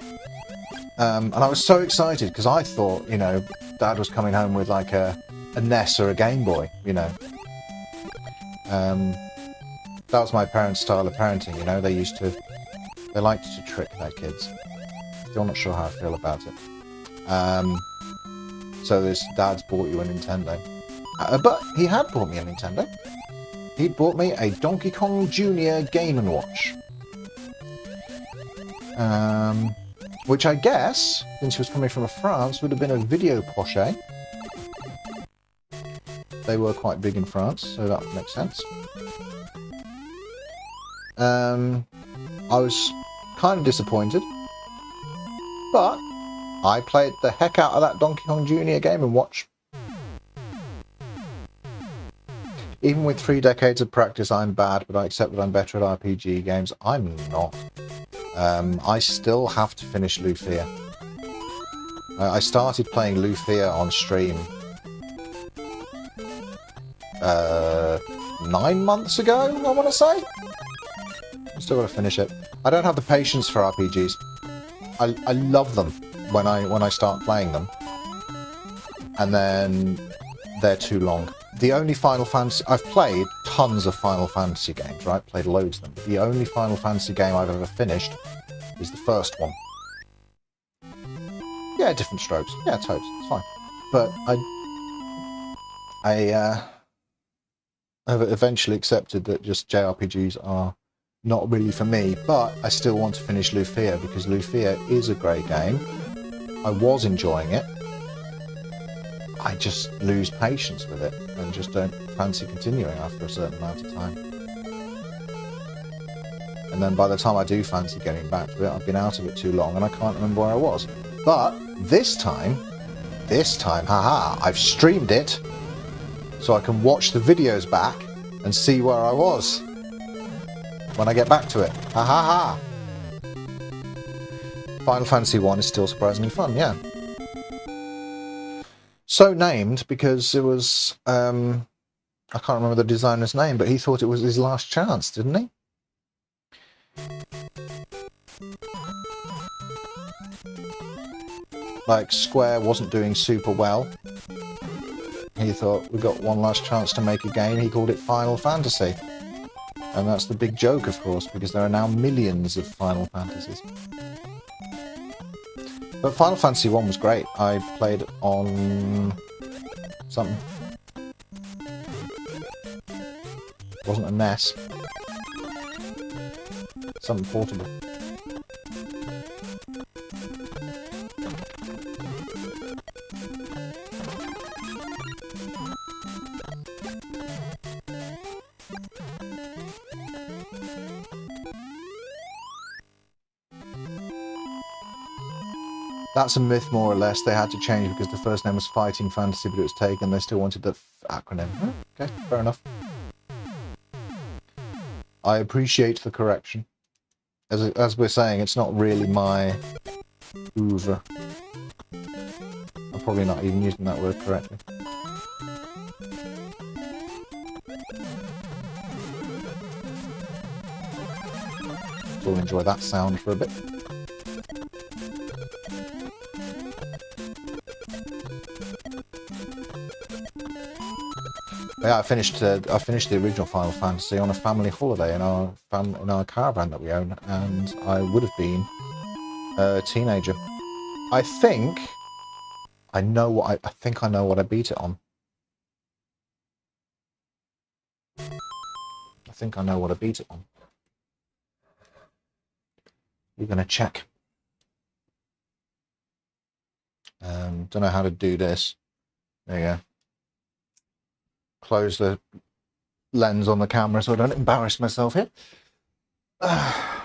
And I was so excited, because I thought, you know, Dad was coming home with like a NES or a Game Boy, you know. That was my parents' style of parenting, you know. They liked to trick their kids. Still not sure how I feel about it. So this Dad's bought you a Nintendo. But he had bought me a Nintendo. He bought me a Donkey Kong Jr. Game & Watch. Which I guess, since he was coming from France, would have been a video poche. They were quite big in France, so that makes sense. I was kind of disappointed, but I played the heck out of that Donkey Kong Jr. Game & Watch. Even with 3 decades of practice, I'm bad, but I accept that I'm better at RPG games. I'm not. I still have to finish Lufia. I started playing Lufia on stream 9 months ago, I want to say. I still got to finish it. I don't have the patience for RPGs. I love them when I start playing them, and then they're too long. The only Final Fantasy... I've played tons of Final Fantasy games, right? Played loads of them. But the only Final Fantasy game I've ever finished is the first one. Yeah, different strokes. Yeah, totes. It's fine. But I have eventually accepted that just JRPGs are not really for me, but I still want to finish Lufia, because Lufia is a great game. I was enjoying it. I just lose patience with it and just don't fancy continuing after a certain amount of time. And then by the time I do fancy getting back to it, I've been out of it too long and I can't remember where I was. But this time, haha, I've streamed it so I can watch the videos back and see where I was when I get back to it. Ha ha ha! Final Fantasy 1 is still surprisingly fun, yeah. So named because it was, I can't remember the designer's name, but he thought it was his last chance, didn't he? Like, Square wasn't doing super well. He thought, we've got one last chance to make a game. He called it Final Fantasy. And that's the big joke, of course, because there are now millions of Final Fantasies. But Final Fantasy 1 was great. I played it on something. It wasn't a NES. Something portable. That's a myth, more or less. They had to change because the first name was Fighting Fantasy, but it was taken. They still wanted the acronym. Okay, fair enough. I appreciate the correction. As we're saying, it's not really my oeuvre. I'm probably not even using that word correctly. So we'll enjoy that sound for a bit. Yeah, I finished the original Final Fantasy on a family holiday in our caravan that we own, and I would have been a teenager. I think I know what I beat it on. I think I know what I beat it on. We're gonna check. Don't know how to do this. There you go. Close the lens on the camera so I don't embarrass myself here. I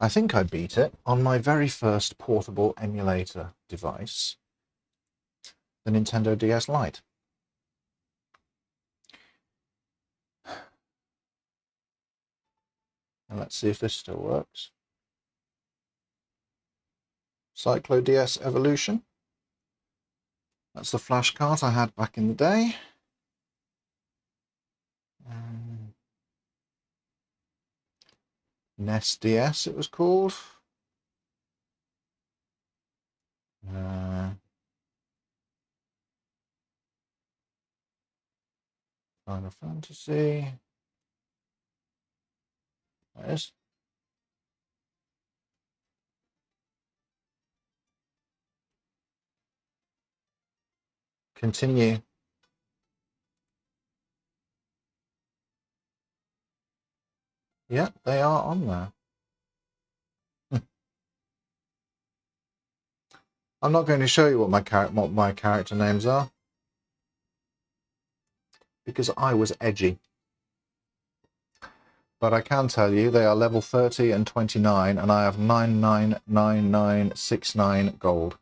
think I beat it on my very first portable emulator device, the Nintendo DS Lite. And let's see if this still works. Cyclo DS Evolution. That's the flash cart I had back in the day. NES DS it was called. Final Fantasy. There it is. Continue. Yeah, they are on there. I'm not going to show you what my character names are, because I was edgy. But I can tell you they are level 30 and 29, and I have 999969 gold.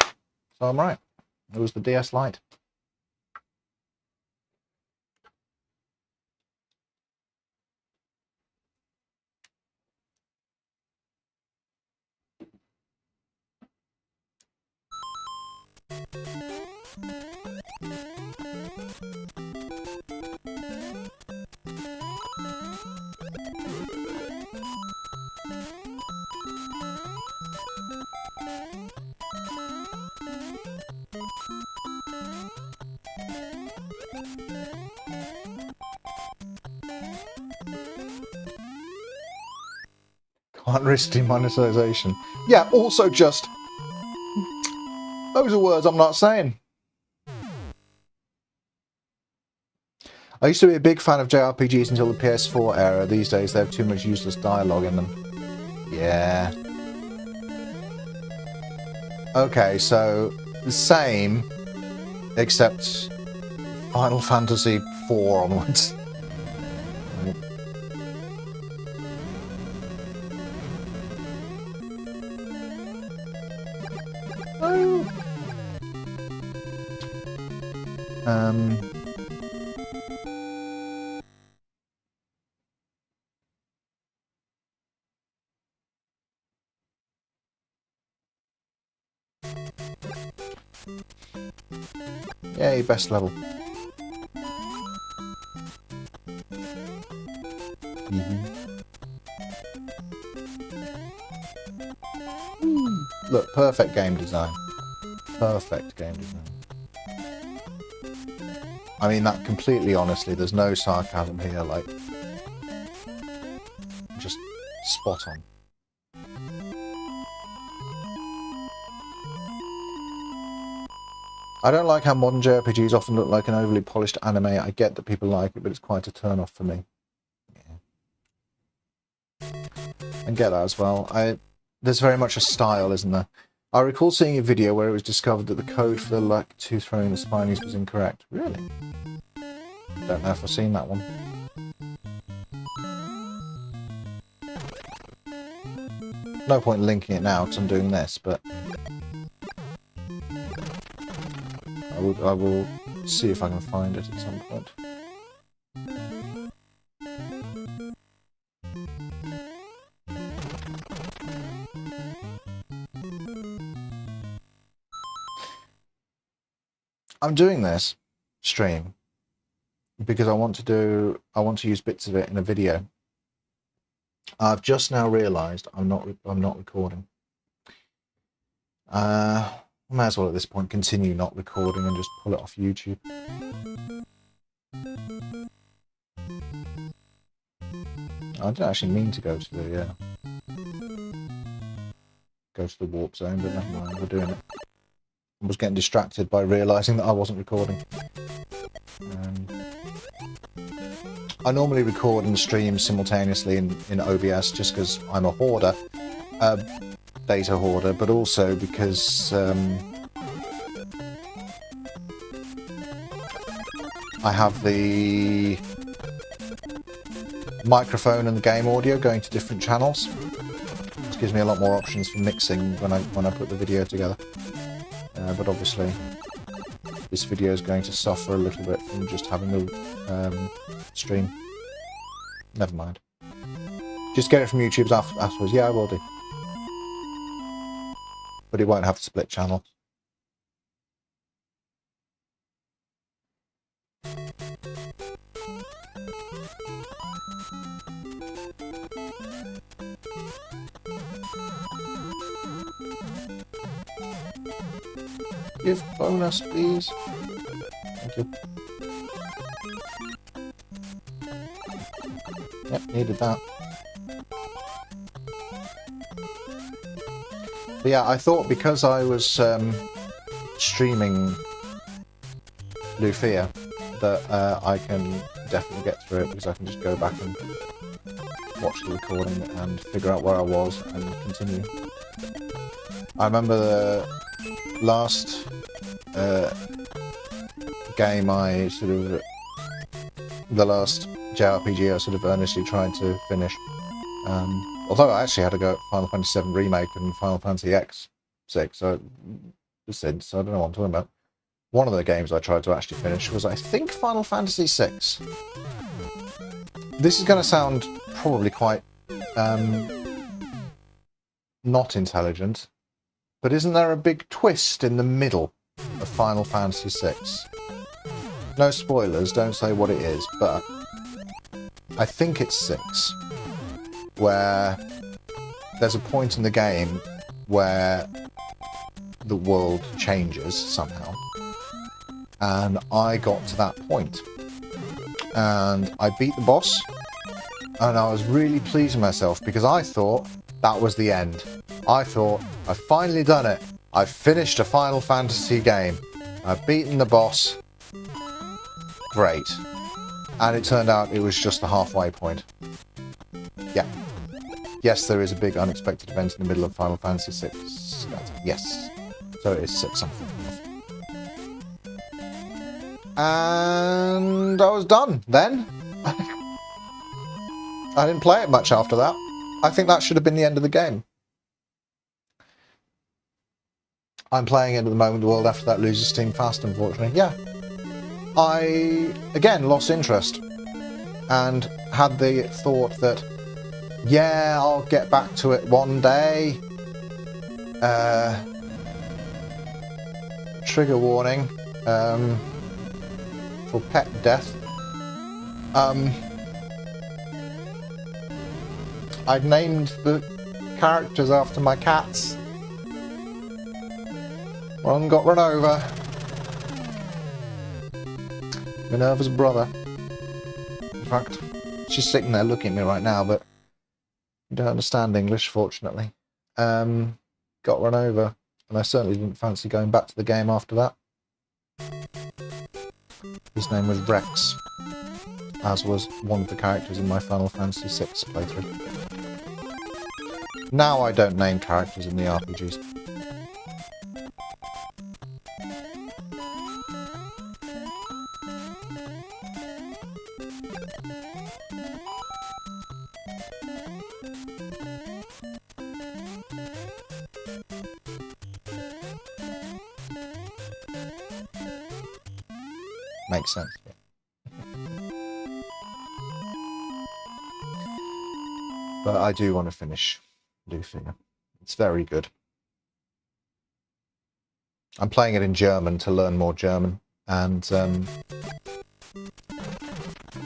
So I'm right. It was the DS Lite. Can't risk demonetization. Yeah, also just... Those are words I'm not saying. I used to be a big fan of JRPGs until the PS4 era. These days they have too much useless dialogue in them. Yeah. Okay, so the same, except Final Fantasy IV onwards. Yay, best level. Look, perfect game design. Perfect game design. I mean that completely honestly, there's no sarcasm here, like, just spot on. I don't like how modern JRPGs often look like an overly polished anime. I get that people like it, but it's quite a turn-off for me. Yeah. I get that as well. There's very much a style, isn't there? I recall seeing a video where it was discovered that the code for the Luck 2 throwing the spinies was incorrect. Really? Don't know if I've seen that one. No point in linking it now because I'm doing this, but I will see if I can find it at some point. I'm doing this stream because I want to use bits of it in a video. I've just now realised I'm not recording. I may as well at this point continue not recording and just pull it off YouTube. I didn't actually mean to go to the warp zone, but never mind, we're doing it. I was getting distracted by realising that I wasn't recording. I normally record and stream simultaneously in OBS just because I'm a hoarder, data hoarder, but also because I have the microphone and the game audio going to different channels, which gives me a lot more options for mixing when I put the video together. But obviously, this video is going to suffer a little bit from just having the stream. Never mind. Just get it from YouTube afterwards. Yeah, I will do. But it won't have to split channels. Give bonus, please. Thank you. Yep, needed that. But yeah, I thought because I was streaming Lufia that I can definitely get through it because I can just go back and watch the recording and figure out where I was and continue. I remember the last game the last JRPG I sort of earnestly tried to finish. Although I actually had to go at Final Fantasy VII Remake and Final Fantasy X6, so I don't know what I'm talking about. One of the games I tried to actually finish was, I think, Final Fantasy VI. This is going to sound probably quite not intelligent, but isn't there a big twist in the middle of Final Fantasy VI? No spoilers, don't say what it is, but I think it's 6, where there's a point in the game where the world changes somehow, and I got to that point, and I beat the boss, and I was really pleased with myself because I thought that was the end. I thought, I've finally done it. I've finished a Final Fantasy game. I've beaten the boss. Great. And it turned out it was just the halfway point. Yeah. Yes, there is a big unexpected event in the middle of Final Fantasy VI. Yes. So it is 6 something. And I was done then. I didn't play it much after that. I think that should have been the end of the game. I'm playing it at the moment. The world after that loses steam fast, unfortunately. Yeah. I, again, lost interest. And had the thought that, yeah, I'll get back to it one day. Trigger warning. For pet death, I'd named the characters after my cats. One got run over. Minerva's brother. In fact, she's sitting there looking at me right now, but you don't understand English, fortunately. Got run over, and I certainly didn't fancy going back to the game after that. His name was Rex, as was one of the characters in my Final Fantasy VI playthrough. Now I don't name characters in the RPGs. Makes sense. But I do want to finish Lufia. It's very good. I'm playing it in German to learn more German, and there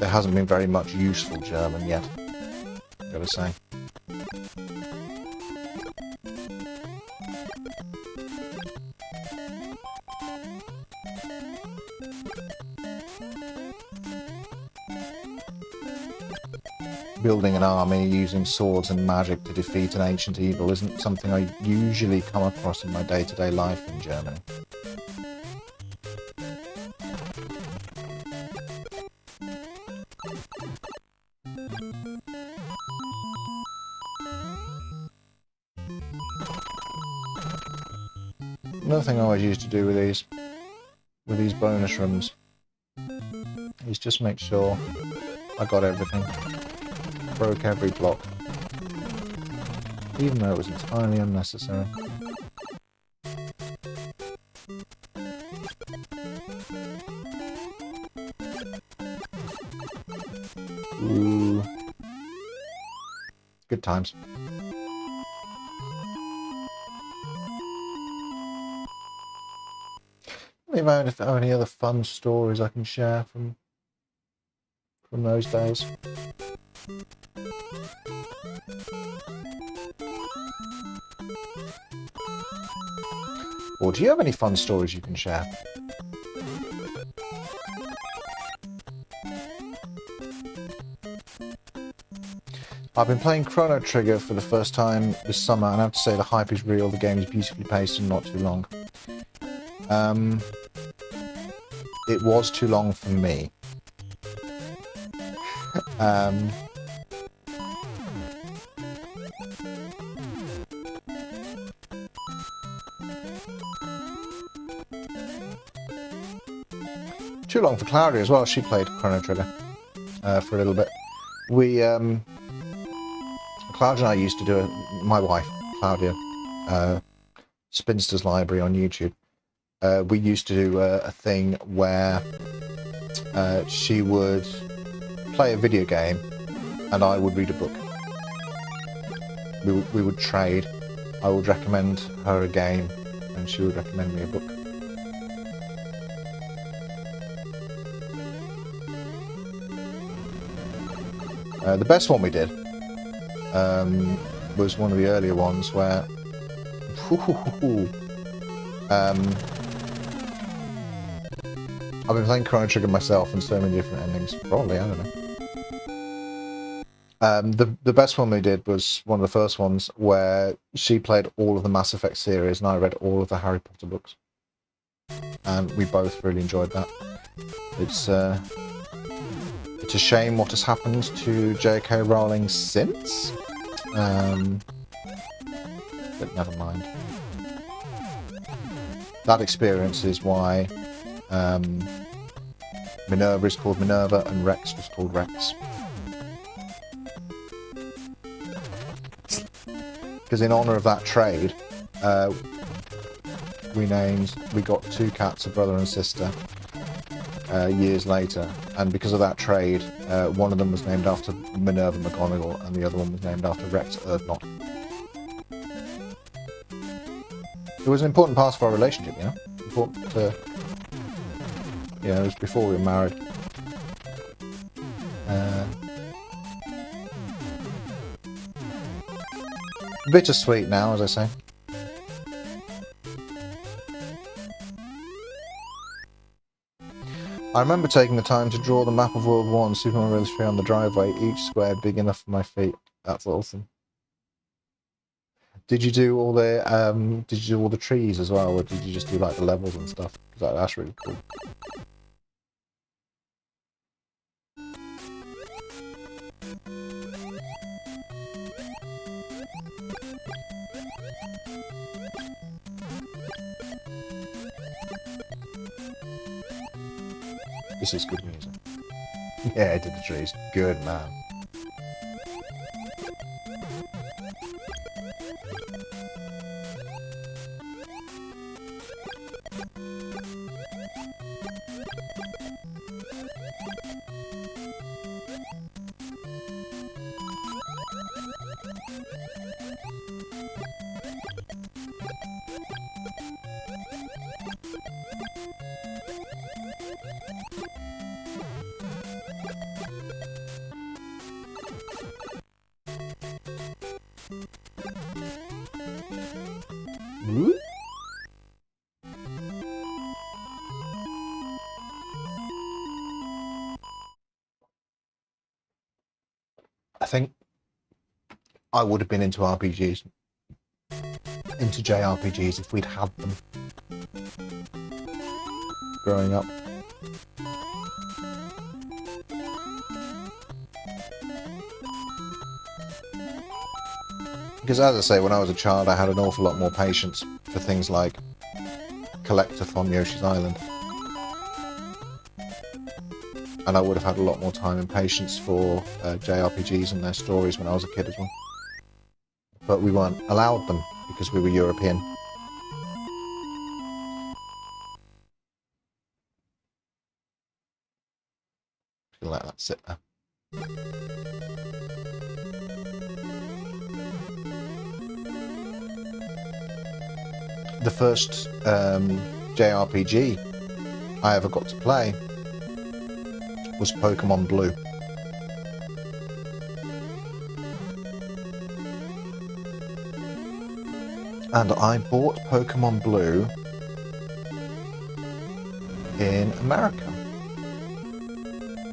hasn't been very much useful German yet, I've got to say. Building an army using swords and magic to defeat an ancient evil isn't something I usually come across in my day-to-day life in Germany. Another thing I always used to do with these bonus rooms is just make sure I got everything. Broke every block, even though it was entirely unnecessary. Ooh. Good times. Maybe I don't have any other fun stories I can share from those days. Or do you have any fun stories you can share? I've been playing Chrono Trigger for the first time this summer, and I have to say the hype is real. The game is beautifully paced and not too long. It was too long for me. Too long for Claudia as well. She played Chrono Trigger for a little bit. We, Claudia and I used to do my wife, Claudia, Spinster's Library on YouTube. We used to do a thing where she would play a video game and I would read a book. We would trade. I would recommend her a game and she would recommend me a book. The best one we did was one of the earlier ones where I've been playing Chrono Trigger myself and so many different endings. Probably, I don't know. The best one we did was one of the first ones where she played all of the Mass Effect series and I read all of the Harry Potter books. And we both really enjoyed that. It's a shame what has happened to J.K. Rowling since. But never mind. That experience is why Minerva is called Minerva and Rex was called Rex. Because in honour of that trade, we got two cats, a brother and sister, years later, and because of that trade, one of them was named after Minerva McGonagall and the other one was named after Rex Erdnot. It was an important part of our relationship, you know? Important to Yeah, it was before we were married. Bittersweet now, as I say. I remember taking the time to draw the map of World War and Super Mario Bros. 3 on the driveway, each square big enough for my feet. That's awesome. Did you do all the trees as well, or did you just do like the levels and stuff? Because that's really cool. This is good music. Yeah, I did the trees. Good man. I think I would have been into RPGs, into JRPGs, if we'd had them growing up. Because as I say, when I was a child, I had an awful lot more patience for things like Collectathon Yoshi's Island. And I would have had a lot more time and patience for JRPGs and their stories when I was a kid as well. But we weren't allowed them because we were European. Just gonna let that sit there. The first JRPG I ever got to play was Pokemon Blue. And I bought Pokemon Blue in America,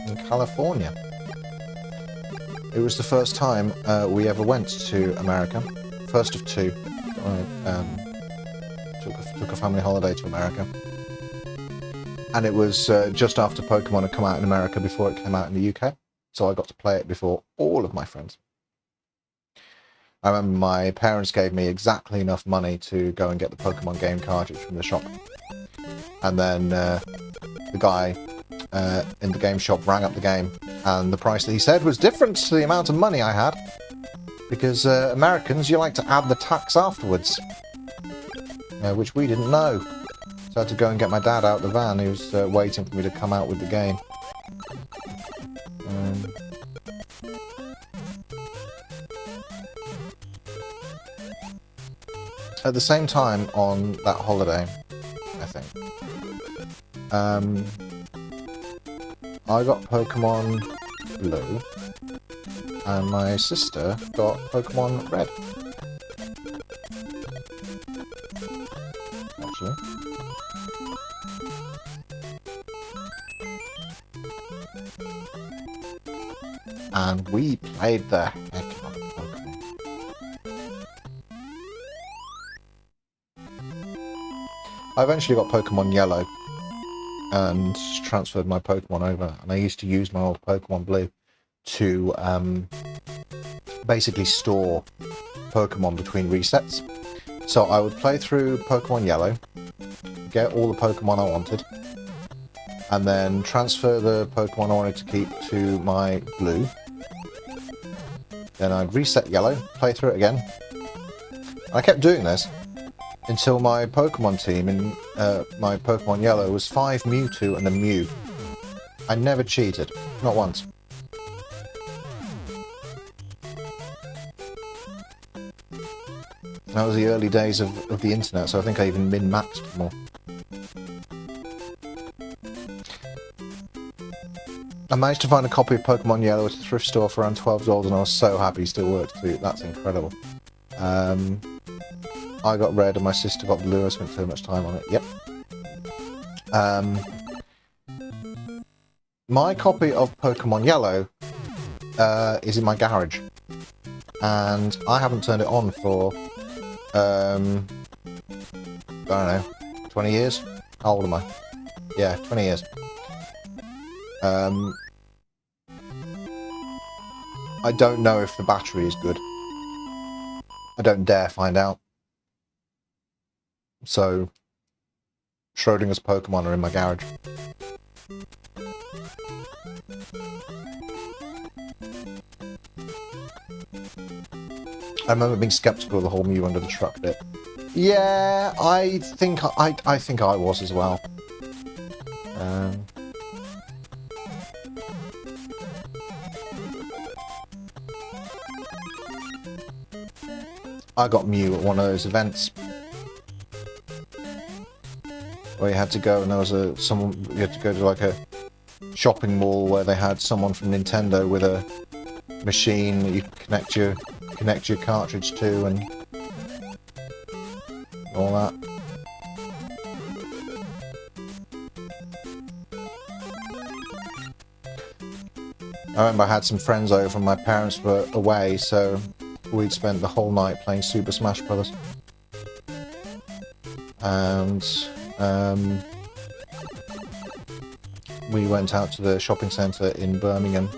in California. It was the first time we ever went to America, first of two. I took a family holiday to America. And it was just after Pokemon had come out in America before it came out in the UK. So I got to play it before all of my friends. I remember my parents gave me exactly enough money to go and get the Pokemon game cartridge from the shop. And then the guy in the game shop rang up the game, and the price that he said was different to the amount of money I had. Because Americans, you like to add the tax afterwards. Which we didn't know. So I had to go and get my dad out the van. He was waiting for me to come out with the game. At the same time on that holiday, I think, I got Pokemon Blue, and my sister got Pokemon Red. Actually. And we played the heck out of Pokemon. I eventually got Pokemon Yellow and transferred my Pokemon over, and I used to use my old Pokemon Blue to basically store Pokemon between resets. So I would play through Pokemon Yellow, get all the Pokemon I wanted, and then transfer the Pokemon I wanted to keep to my Blue. Then I'd reset Yellow, play through it again. And I kept doing this until my Pokemon team in my Pokemon Yellow was 5 Mewtwo and a Mew. I never cheated, not once. That was the early days of the internet, so I think I even min-maxed more. I managed to find a copy of Pokemon Yellow at a thrift store for around $12 and I was so happy it still works too. That's incredible. I got red and my sister got blue. I spent so much time on it. Yep. My copy of Pokemon Yellow is in my garage. And I haven't turned it on for, I don't know, 20 years? How old am I? Yeah, 20 years. I don't know if the battery is good. I don't dare find out. So, Schrodinger's Pokemon are in my garage. I remember being skeptical of the whole Mew under the truck bit. Yeah, I think I was as well. I got Mew at one of those events where you had to go and there was you had to go to like a shopping mall where they had someone from Nintendo with a machine that you could connect your cartridge to and all that. I remember I had some friends over and my parents were away, so we'd spent the whole night playing Super Smash Bros. And we went out to the shopping centre in Birmingham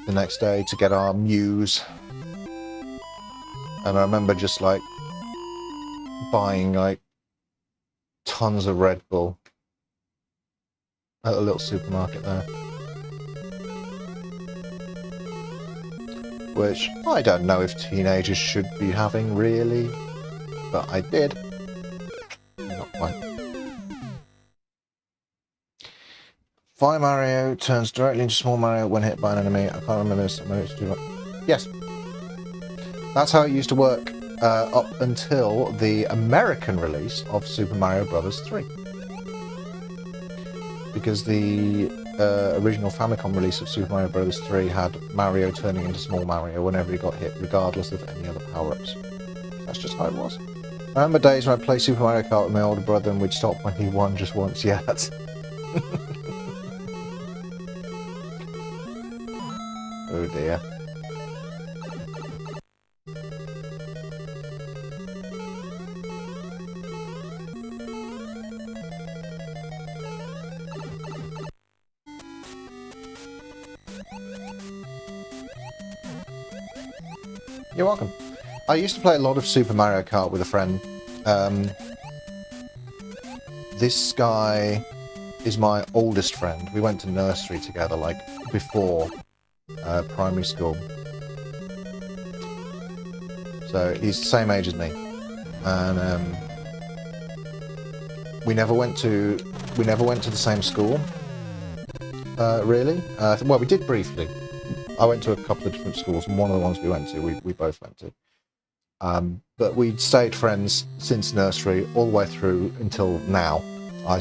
the next day to get our Mews. And I remember just like buying like tons of Red Bull at a little supermarket there. Which I don't know if teenagers should be having really, but I did. Not quite. Fire Mario turns directly into Small Mario when hit by an enemy. I can't remember this. Yes. That's how it used to work up until the American release of Super Mario Bros. 3. Because the original Famicom release of Super Mario Bros. 3 had Mario turning into Small Mario whenever he got hit, regardless of any other power-ups. That's just how it was. I remember days when I'd play Super Mario Kart with my older brother and we'd stop when he won just once. Yeah, that's... Oh dear. You're welcome. I used to play a lot of Super Mario Kart with a friend. This guy is my oldest friend. We went to nursery together, like, before primary school. So he's the same age as me. And we never went to the same school. Really? Well, we did briefly. I went to a couple of different schools, and one of the ones we went to, we both went to. But we'd stayed friends since nursery all the way through until now. I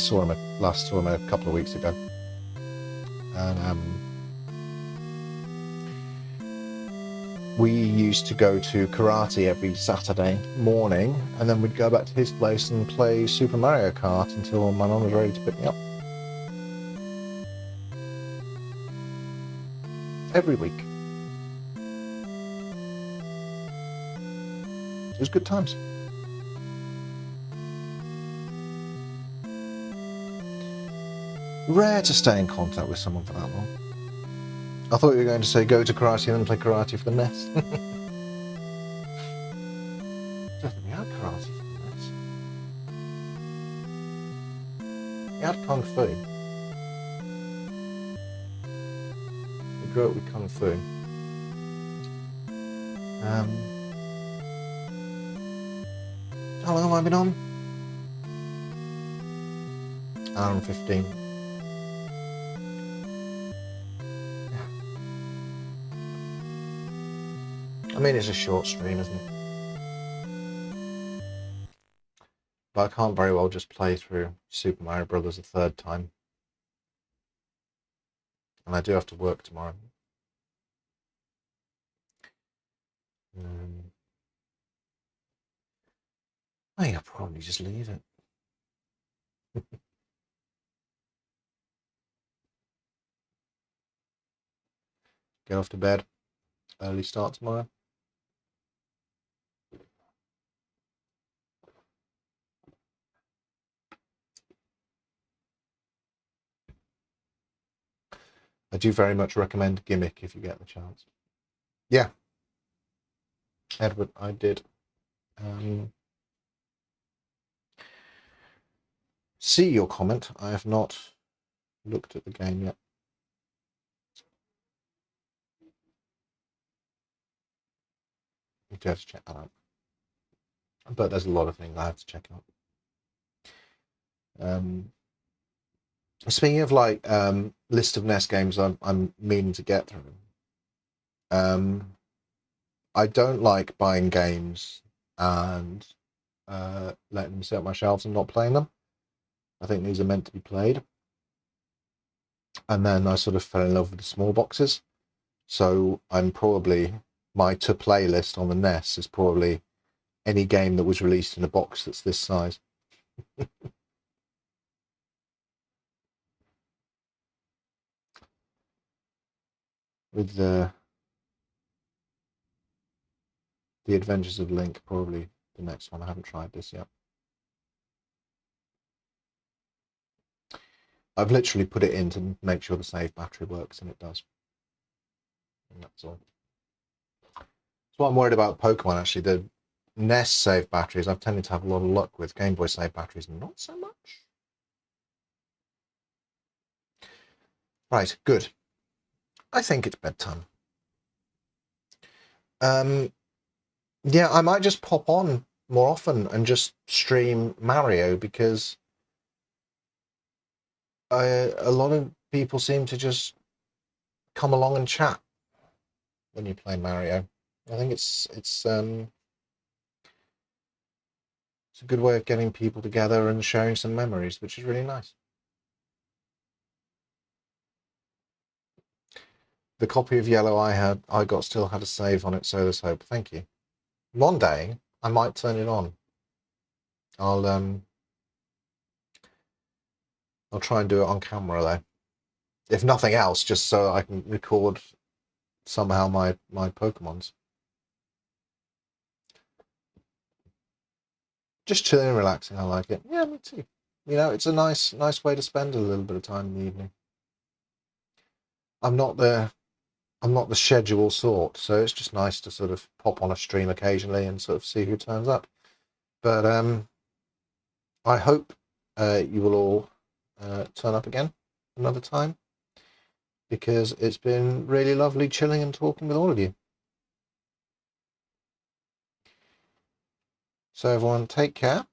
last saw him a couple of weeks ago. And we used to go to karate every Saturday morning, and then we'd go back to his place and play Super Mario Kart until my mum was ready to pick me up. Every week. It was good times. Rare to stay in contact with someone for that long. I thought you were going to say go to karate and then play karate for the NES. Definitely had karate for the NES. You had Kung Fu. We grew up with Kung Fu. How long have I been on? Hour and 15. I mean, it's a short stream, isn't it? But I can't very well just play through Super Mario Bros. A third time. And I do have to work tomorrow. I think I'll probably just leave it. Get off to bed. Early start tomorrow. I do very much recommend Gimmick if you get the chance. Yeah. Edward, I did see your comment. I have not looked at the game yet. I do have to check that out. But there's a lot of things I have to check out. Speaking of like list of NES games I'm meaning to get through. I don't like buying games and letting them sit on my shelves and not playing them. I think these are meant to be played. And then I sort of fell in love with the small boxes. So I'm probably, my to play list on the NES is probably any game that was released in a box that's this size. With the Adventures of Link, probably the next one. I haven't tried this yet. I've literally put it in to make sure the save battery works, and it does. And that's all. That's what I'm worried about Pokemon, actually. The NES save batteries, I've tended to have a lot of luck with. Game Boy save batteries, not so much. Right, good. I think it's bedtime. Yeah, I might just pop on more often and just stream Mario, because a lot of people seem to just come along and chat when you play Mario. I think it's a good way of getting people together and sharing some memories, which is really nice. The copy of Yellow I got still had a save on it, so there's hope. Thank you. One day I might turn it on. I'll try and do it on camera though. If nothing else, just so I can record somehow my Pokemons. Just chilling and relaxing, I like it. Yeah, me too. You know, it's a nice way to spend a little bit of time in the evening. I'm not the schedule sort, so it's just nice to sort of pop on a stream occasionally and sort of see who turns up. But I hope you will all turn up again another time, because it's been really lovely chilling and talking with all of you. So everyone, take care.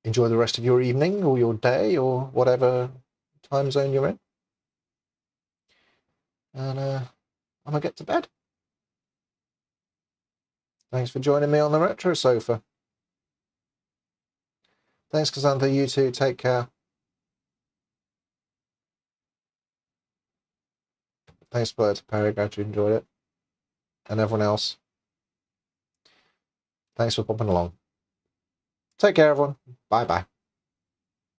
Enjoy the rest of your evening or your day or whatever time zone you're in. And I'm going to get to bed. Thanks for joining me on the Retro Sofa. Thanks, Cassandra. You too. Take care. Thanks, Blair, Perry. Glad you enjoyed it. And everyone else. Thanks for popping along. Take care, everyone. Bye-bye.